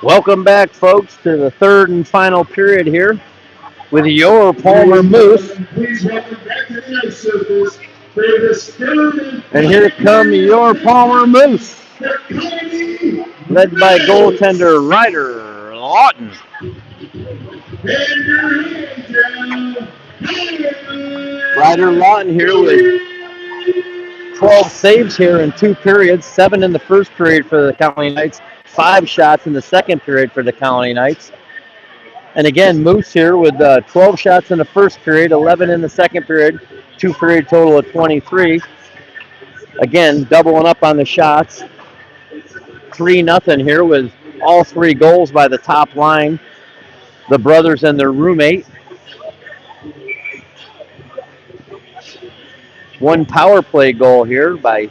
Welcome back, folks, to the third and final period here with your Palmer Moose. Please welcome back to the ice surface for this third And here come your Palmer Moose, led by goaltender Ryder Lawton. Ryder Lawton here with 12 saves here in 2 periods, 7 in the first period for the Colony Knights, 5 shots in the second period for the Colony Knights. And again, Moose here with 12 shots in the first period, 11 in the second period, 2-period total of 23. Again, doubling up on the shots. 3-0 here with all 3 goals by the top line, the brothers and their roommate. 1 power play goal here by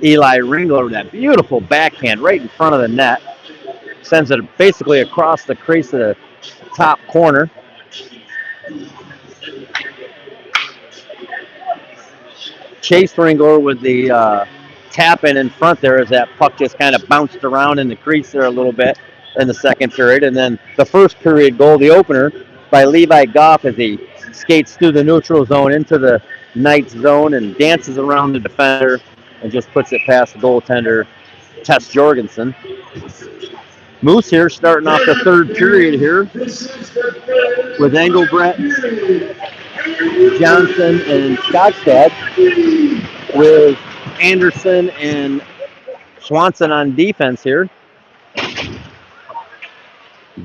Eli Ringler with that beautiful backhand right in front of the net. Sends it basically across the crease of the top corner. Chase Ringler with the tap in front there as that puck just kind of bounced around in the crease there a little bit in the second period. And then the first period goal, the opener, by Levi Goff as he skates through the neutral zone into the Knights zone and dances around the defender and just puts it past the goaltender, Tess Jorgensen. Moose here starting off the third period here with Engelbrett, Johnson, and Skogstad, with Anderson and Swanson on defense here.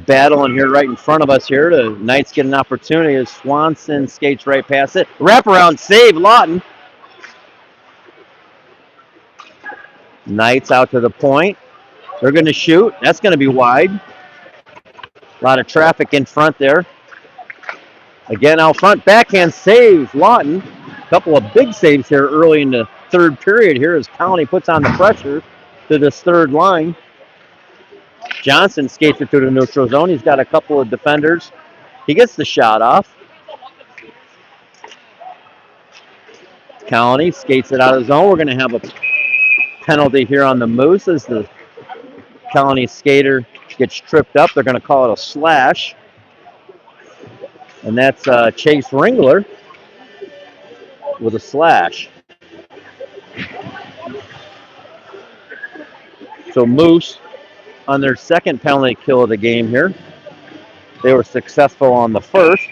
Battling here right in front of us here. The Knights get an opportunity as Swanson skates right past it. Wraparound save, Lawton. Knights out to the point. They're going to shoot. That's going to be wide. A lot of traffic in front there. Again out front, backhand saves, Lawton. A couple of big saves here early in the third period here as County puts on the pressure to this third line. Johnson skates it through the neutral zone. He's got a couple of defenders. He gets the shot off. County skates it out of the zone. We're going to have a penalty here on the Moose as the County skater gets tripped up. They're going to call it a slash. And that's Chase Ringler with a slash. So Moose on their second penalty kill of the game here. They were successful on the first.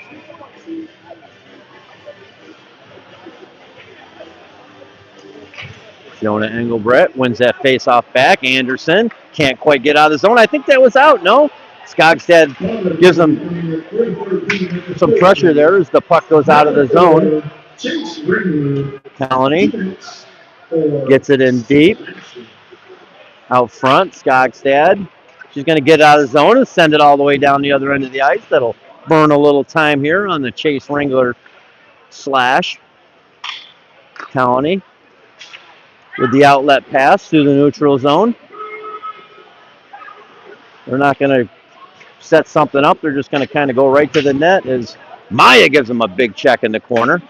Jonah Engelbrett wins that face-off back. Anderson can't quite get out of the zone. I think that was out, no? Skogstad gives them some pressure there as the puck goes out of the zone. Colony gets it in deep. Out front, Skogstad. She's going to get out of the zone and send it all the way down the other end of the ice. That'll burn a little time here on the Chase Ringler slash. Colony with the outlet pass through the neutral zone. They're not going to set something up. They're just going to kind of go right to the net as Maya gives them a big check in the corner.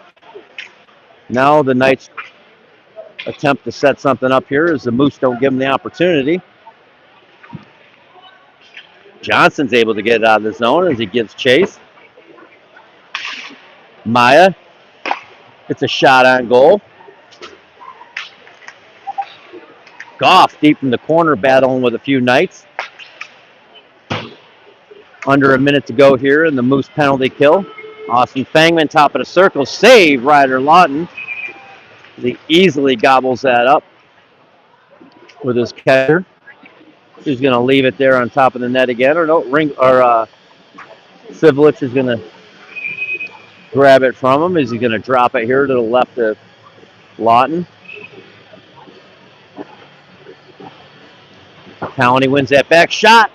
Now the Knights attempt to set something up here as the Moose don't give them the opportunity. Johnson's able to get it out of the zone as he gives chase. Maya, it's a shot on goal. Goff deep in the corner battling with a few Knights. Under a minute to go here in the Moose penalty kill. Austin Fangman, top of the circle, save Ryder Lawton. He easily gobbles that up with his catcher. He's going to leave it there on top of the net again. Or no, Sivelich is going to grab it from him. Is he going to drop it here to the left of Lawton? County wins that back shot.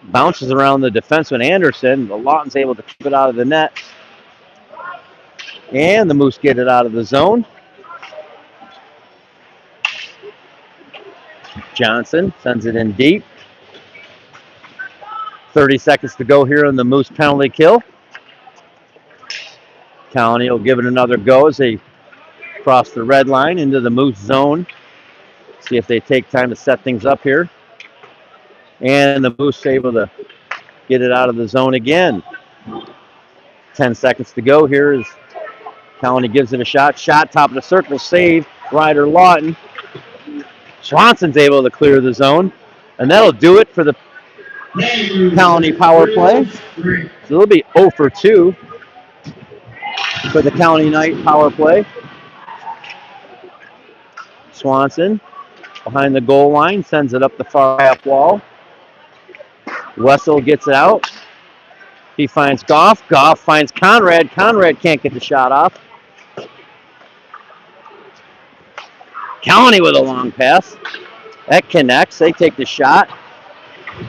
Bounces around the defenseman Anderson. Lawton's able to keep it out of the net. And the Moose get it out of the zone. Johnson sends it in deep. 30 seconds to go here in the Moose penalty kill. County will give it another go as they cross the red line into the Moose zone. See if they take time to set things up here. And the Moose able to get it out of the zone again. 10 seconds to go here as Colony gives it a shot. Shot, top of the circle, save. Ryder Lawton. Swanson's able to clear the zone. And that'll do it for the Colony power play. So it'll be 0 for 2 for the Colony Knight power play. Swanson behind the goal line, sends it up the far half wall. Wessel gets it out. He finds Goff. Goff finds Conrad. Conrad can't get the shot off. Colony with a long pass. That connects. They take the shot.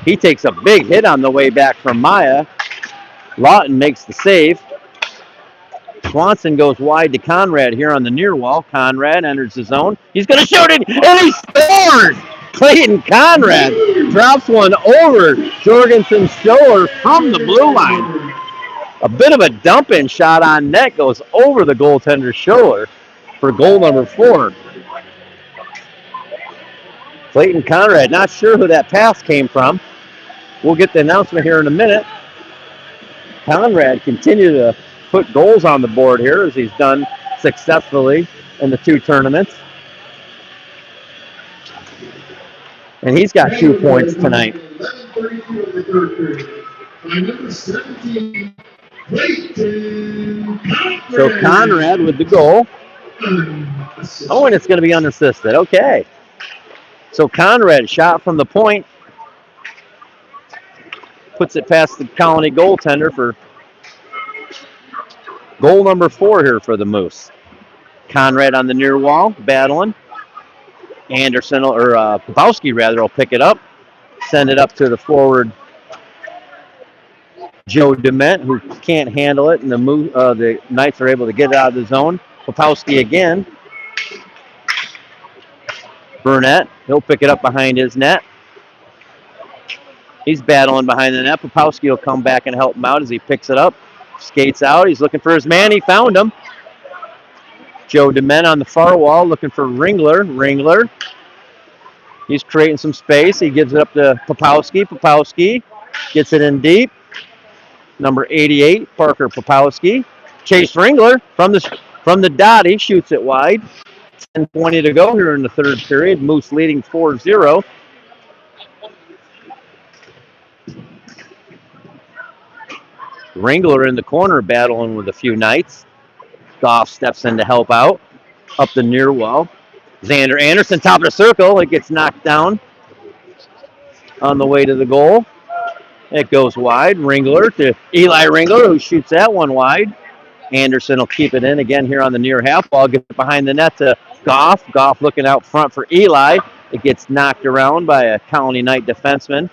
He takes a big hit on the way back from Maya. Lawton makes the save. Swanson goes wide to Conrad here on the near wall. Conrad enters the zone. He's going to shoot it, and he scores! Clayton Conrad drops one over Jorgensen's shoulder from the blue line. A bit of a dump-in shot on net goes over the goaltender's shoulder for goal number 4. Clayton Conrad, not sure who that pass came from. We'll get the announcement here in a minute. Conrad continued to put goals on the board here as he's done successfully in the 2 tournaments. And he's got 2 points tonight. 11:32 of the third period. By number 17, Clayton Conrad. So Conrad with the goal. Oh, and it's going to be unassisted. Okay. So Conrad shot from the point. Puts it past the Colony goaltender for goal number 4 here for the Moose. Conrad on the near wall, battling. Anderson, or Popowski rather, will pick it up. Send it up to the forward Joe Dement, who can't handle it, and the Knights are able to get it out of the zone. Popowski again. Burnett, he'll pick it up behind his net. He's battling behind the net. Popowski will come back and help him out as he picks it up. Skates out. He's looking for his man. He found him. Joe Dement on the far wall looking for Ringler. Ringler. He's creating some space. He gives it up to Popowski. Popowski gets it in deep. Number 88, Parker Popowski. Chase Ringler from the dot. He shoots it wide. 10:20 to go here in the third period. Moose leading 4-0. Ringler in the corner battling with a few Knights. Goff steps in to help out. Up the near wall. Xander Anderson, top of the circle. It gets knocked down on the way to the goal. It goes wide. Ringler to Eli Ringler, who shoots that one wide. Anderson will keep it in again here on the near half wall. Gets it behind the net to Goff. Goff looking out front for Eli. It gets knocked around by a Colony Knight defenseman.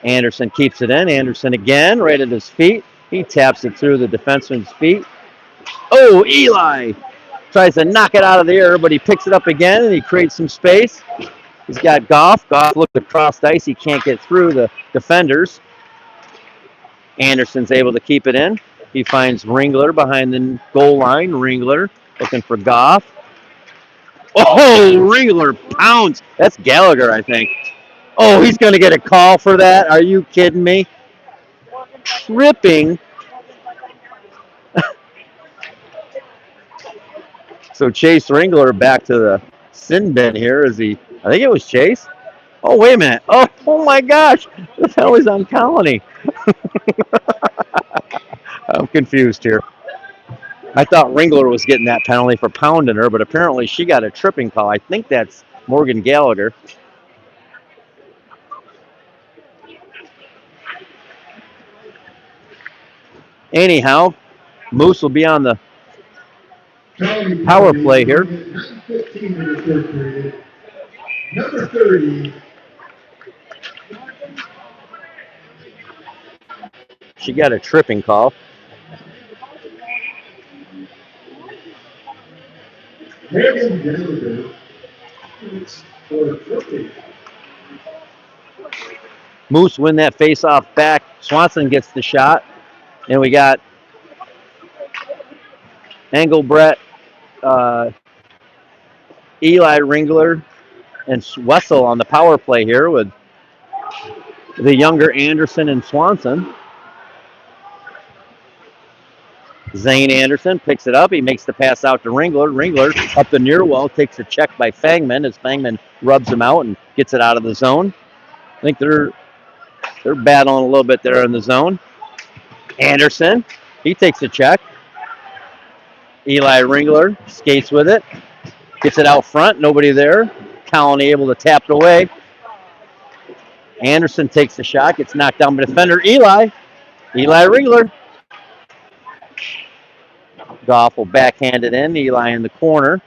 Anderson keeps it in. Anderson again, right at his feet. He taps it through the defenseman's feet. Oh, Eli tries to knock it out of the air, but he picks it up again and he creates some space. He's got Goff. Goff looked across the ice. He can't get through the defenders. Anderson's able to keep it in. He finds Ringler behind the goal line. Ringler looking for Goff. Oh, Ringler pounds. That's Gallagher, I think. Oh, he's going to get a call for that. Are you kidding me? Tripping. So Chase Ringler back to the sin bin here as I think it was Chase. Oh, wait a minute. Oh my gosh. The penalty's on Colony. I'm confused here. I thought Ringler was getting that penalty for pounding her, but apparently she got a tripping call. I think that's Morgan Gallagher. Anyhow, Moose will be on the power play here. 9:15 in the third period. Number 30. She got a tripping call. Morgan Gallagher. For tripping. Moose win that face-off back. Swanson gets the shot. And we got Engelbrett Eli Ringler and Wessel on the power play here with the younger Anderson and Swanson. Zane Anderson picks it up. He makes the pass out to Ringler. Ringler up the near wall, takes a check by Fangman as Fangman rubs him out and gets it out of the zone. I think they're battling a little bit there in the zone. Anderson, he takes a check. Eli Ringler skates with it. Gets it out front. Nobody there. Colony able to tap it away. Anderson takes the shot. Gets knocked down by defender Eli. Eli Ringler. Goff will backhand it in. Eli in the corner.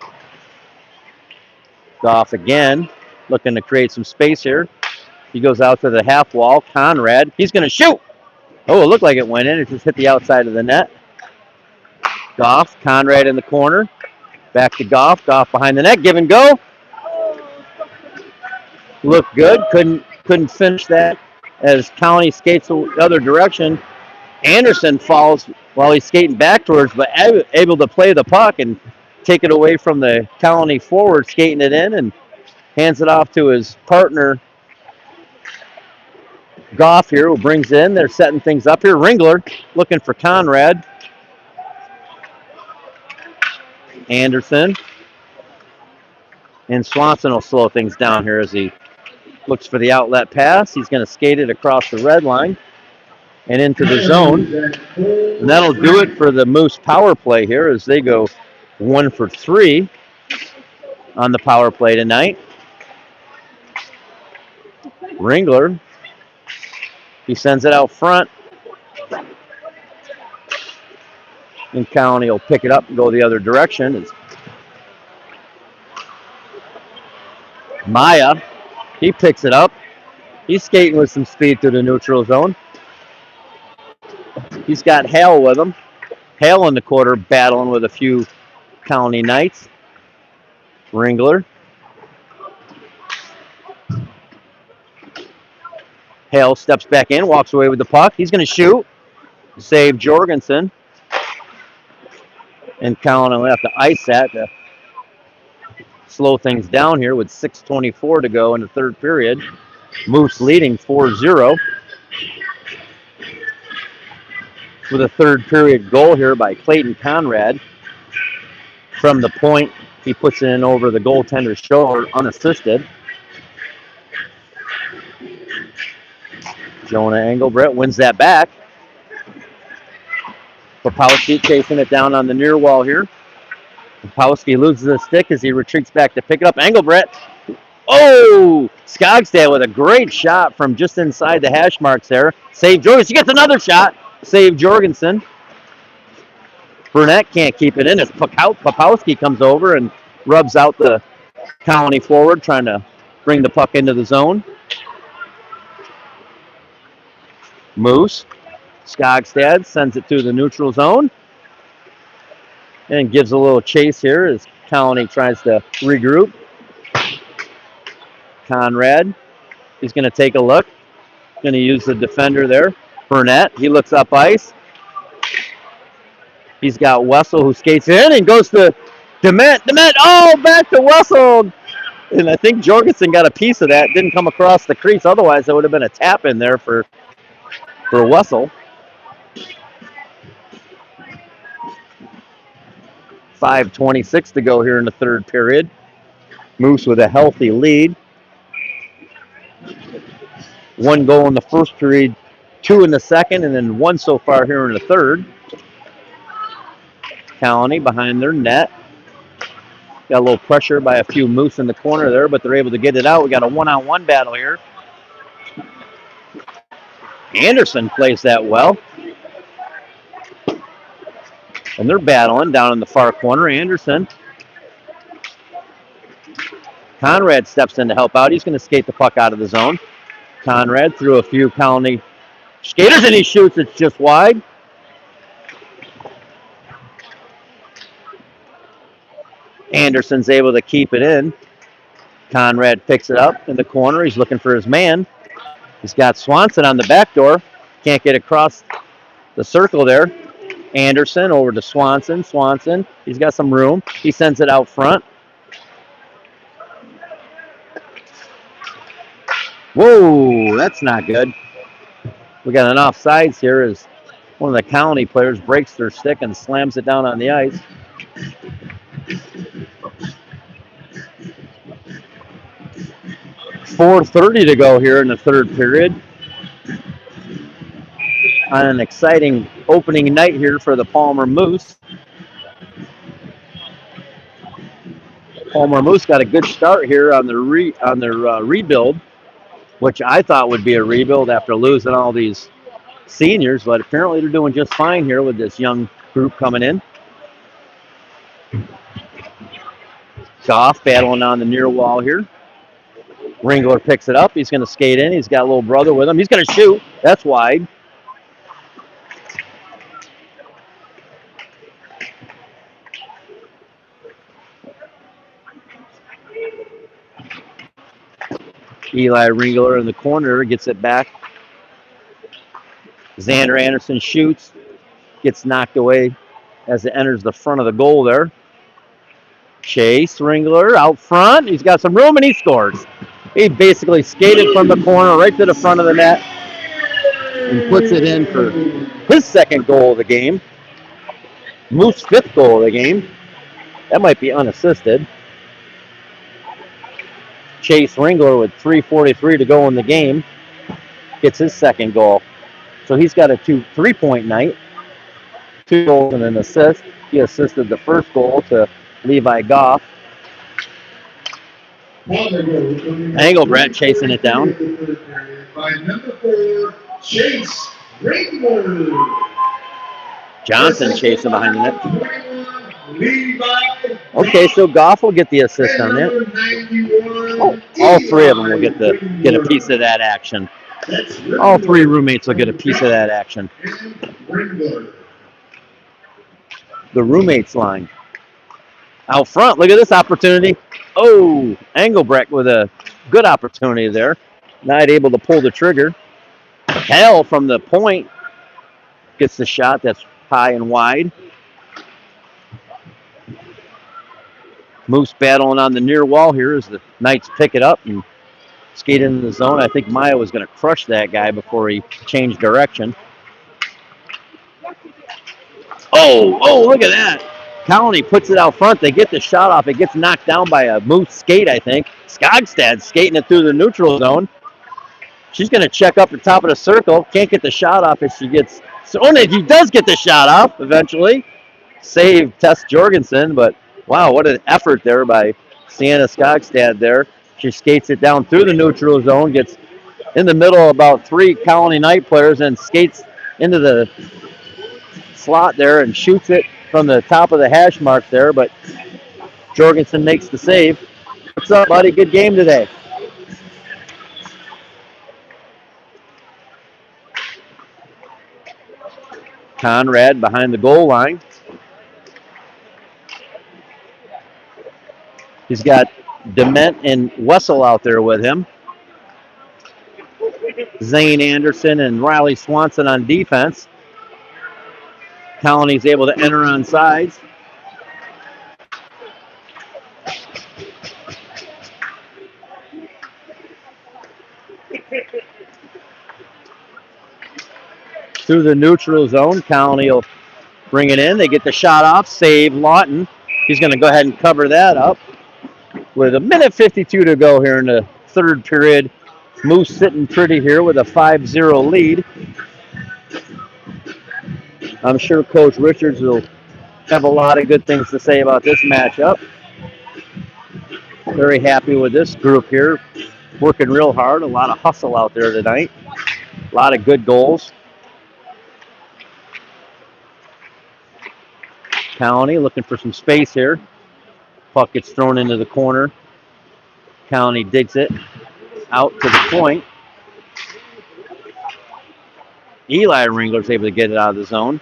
Goff again. Looking to create some space here. He goes out to the half wall. Conrad. He's going to shoot. Oh, it looked like it went in. It just hit the outside of the net. Goff. Conrad in the corner. Back to Goff. Goff behind the net. Give and go. Looked good. Couldn't finish that as County skates the other direction. Anderson falls while he's skating back towards, but able to play the puck and take it away from the Colony forward, skating it in, and hands it off to his partner, Goff here, who brings in. They're setting things up here. Ringler looking for Conrad. Anderson. And Swanson will slow things down here as he looks for the outlet pass. He's going to skate it across the red line and into the zone. And that'll do it for the Moose power play here as they go 1 for 3 on the power play tonight. Ringler, he sends it out front. And County will pick it up and go the other direction. It's Maya, he picks it up. He's skating with some speed through the neutral zone. He's got Hale with him. Hale in the quarter battling with a few Colony Knights. Ringler. Hale steps back in, walks away with the puck. He's going to shoot. Save Jorgensen. And Colony will have to ice that to slow things down here with 6:24 to go in the third period. Moose leading 4-0. With a third period goal here by Clayton Conrad. From the point, he puts it in over the goaltender's shoulder, unassisted. Jonah Engelbrett wins that back. Popowski chasing it down on the near wall here. Popowski loses the stick as he retreats back to pick it up. Engelbrett. Oh! Skogstad with a great shot from just inside the hash marks there. Save Jorgensen. He gets another shot. Save Jorgensen. Burnett can't keep it in as Popowski comes over and rubs out the Colony forward, trying to bring the puck into the zone. Moose. Skogstad sends it through the neutral zone and gives a little chase here as Colony tries to regroup. Conrad, he's going to take a look. Going to use the defender there. Burnett, he looks up ice. He's got Wessel who skates in and goes to Dement. Dement, oh, back to Wessel. And I think Jorgensen got a piece of that. Didn't come across the crease. Otherwise, there would have been a tap in there for Wessel. 5:26 to go here in the third period. Moose with a healthy lead. 1 goal in the first period, 2 in the second, and then 1 so far here in the third. Colony behind their net. Got a little pressure by a few Moose in the corner there, but they're able to get it out. We got a one-on-one battle here. Anderson plays that well. And they're battling down in the far corner. Anderson. Conrad steps in to help out. He's going to skate the puck out of the zone. Conrad through a few Colony skaters, and he shoots. It's just wide. Anderson's able to keep it in. Conrad picks it up in the corner. He's looking for his man. He's got Swanson on the back door. Can't get across the circle there. Anderson over to Swanson. Swanson, he's got some room. He sends it out front. Whoa, that's not good. We got an offsides here as one of the Colony players breaks their stick and slams it down on the ice. 4:30 to go here in the third period. On an exciting opening night here for the Palmer Moose. Palmer Moose got a good start here on their rebuild, which I thought would be a rebuild after losing all these seniors, but apparently they're doing just fine here with this young group coming in. Goff battling on the near wall here. Ringler picks it up. He's going to skate in. He's got a little brother with him. He's going to shoot. That's wide. Eli Ringler in the corner gets it back. Xander Anderson shoots. Gets knocked away as it enters the front of the goal there. Chase Ringler out front. He's got some room and he scores. He basically skated from the corner right to the front of the net and puts it in for his second goal of the game. Moose's fifth goal of the game. That might be unassisted. Chase Ringler with 3:43 to go in the game gets his second goal. So he's got a 3-point night. 2 goals and an assist. He assisted the first goal to Levi Goff. Engelbrecht chasing it down. By number 4, Chase Ringler. Johnson chasing behind the net. 21, Levi. Okay, so Goff will get the assist on that. Oh, all three of them will get a piece of that action. All three roommates will get a piece of that action. The roommates line. Out front, look at this opportunity. Oh, Engelbrecht with a good opportunity there. Not able to pull the trigger. Hell from the point gets the shot that's high and wide. Moose battling on the near wall here as the Knights pick it up and skate into the zone. I think Maya was going to crush that guy before he changed direction. Oh, look at that. Colony puts it out front. They get the shot off. It gets knocked down by a Moose skate, I think. Skogstad skating it through the neutral zone. She's going to check up the top of the circle. Can't get the shot off if she gets... So he does get the shot off eventually. Save Tess Jorgensen, but wow, what an effort there by Sienna Skogstad there. She skates it down through the neutral zone, gets in the middle of about 3 Colony Knight players and skates into the slot there and shoots it from the top of the hash mark there, but Jorgensen makes the save. What's up, buddy? Good game today. Conrad behind the goal line. He's got Dement and Wessel out there with him. Zane Anderson and Riley Swanson on defense. Colony's able to enter on sides. Through the neutral zone, Colony will bring it in. They get the shot off, save Lawton. He's going to go ahead and cover that up. With 1:52 to go here in the third period. Moose sitting pretty here with a 5-0 lead. I'm sure Coach Richards will have a lot of good things to say about this matchup. Very happy with this group here. Working real hard. A lot of hustle out there tonight. A lot of good goals. Colony looking for some space here. Puck gets thrown into the corner. Colony digs it out to the point. Eli Ringler's able to get it out of the zone.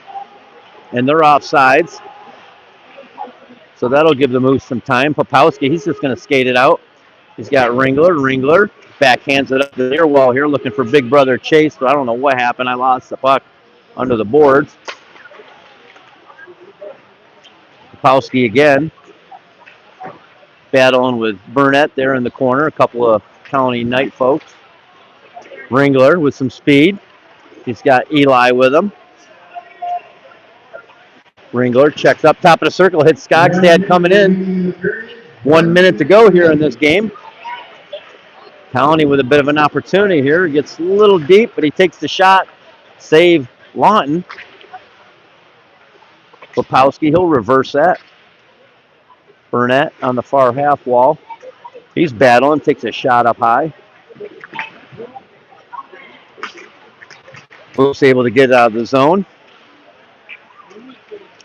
And they're offsides. So that'll give the Moose some time. Popowski, he's just going to skate it out. He's got Ringler. Ringler backhands it up the near wall here, looking for big brother Chase, but I don't know what happened. I lost the puck under the boards. Popowski again. Battling with Burnett there in the corner. A couple of Colony Knight folks. Ringler with some speed. He's got Eli with him. Ringler checks up top of the circle, hits Skogstad coming in. 1 minute to go here in this game. Colony with a bit of an opportunity here. Gets a little deep, but he takes the shot. Save Lawton. Popowski, he'll reverse that. Burnett on the far half wall. He's battling, takes a shot up high. Brooks able to get out of the zone.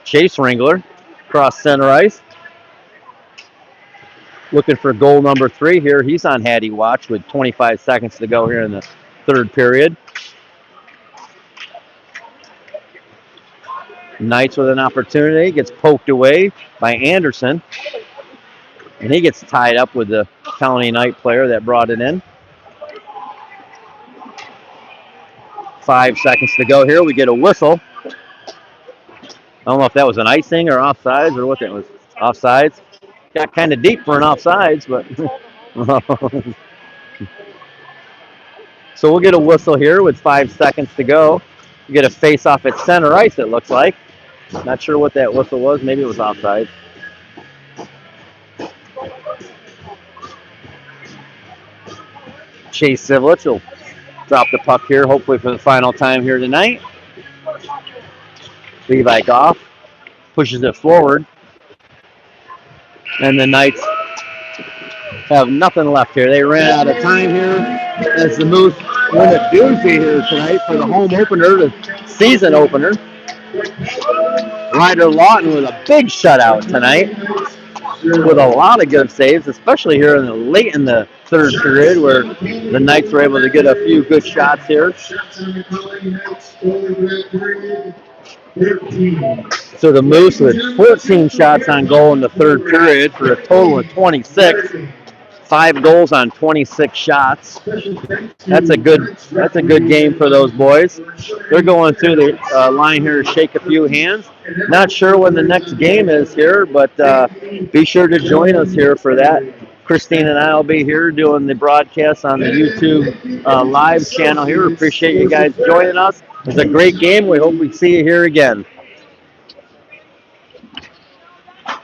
Chase Ringler across center ice. Looking for goal number 3 here. He's on Hattie watch with 25 seconds to go here in the third period. Knights with an opportunity. Gets poked away by Anderson. And he gets tied up with the County Knight player that brought it in. 5 seconds to go here. We get a whistle. I don't know if that was an icing or offsides or what that was. Offsides. Got kind of deep for an offsides, but so we'll get a whistle here with 5 seconds to go. We get a face off at center ice, it looks like. Not sure what that whistle was. Maybe it was offsides. Chase Sivlich will drop the puck here, hopefully for the final time here tonight. Levi Goff pushes it forward. And the Knights have nothing left here. They ran out of time here as the Moose win a doozy here tonight for the home opener, the season opener. Ryder Lawton with a big shutout tonight with a lot of good saves, especially here in the late in the third period where the Knights were able to get a few good shots here. So the Moose with 14 shots on goal in the third period for a total of 26. 5 goals on 26 shots. That's a good game for those boys. They're going through the line here to shake a few hands. Not sure when the next game is here, but be sure to join us here for that. Christine and I will be here doing the broadcast on the YouTube live channel here. Appreciate you guys joining us. It's a great game. We hope we see you here again.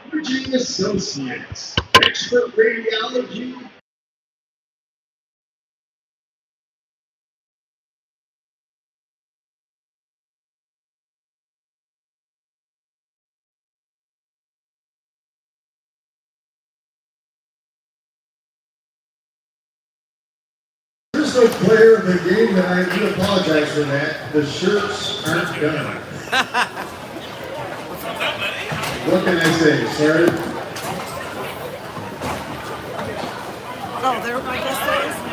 Virginia Associates, expert radiology. There's no player in the game tonight. I do apologize for that. The shirts aren't done. What can I say? Sorry. Oh, there, I guess there is.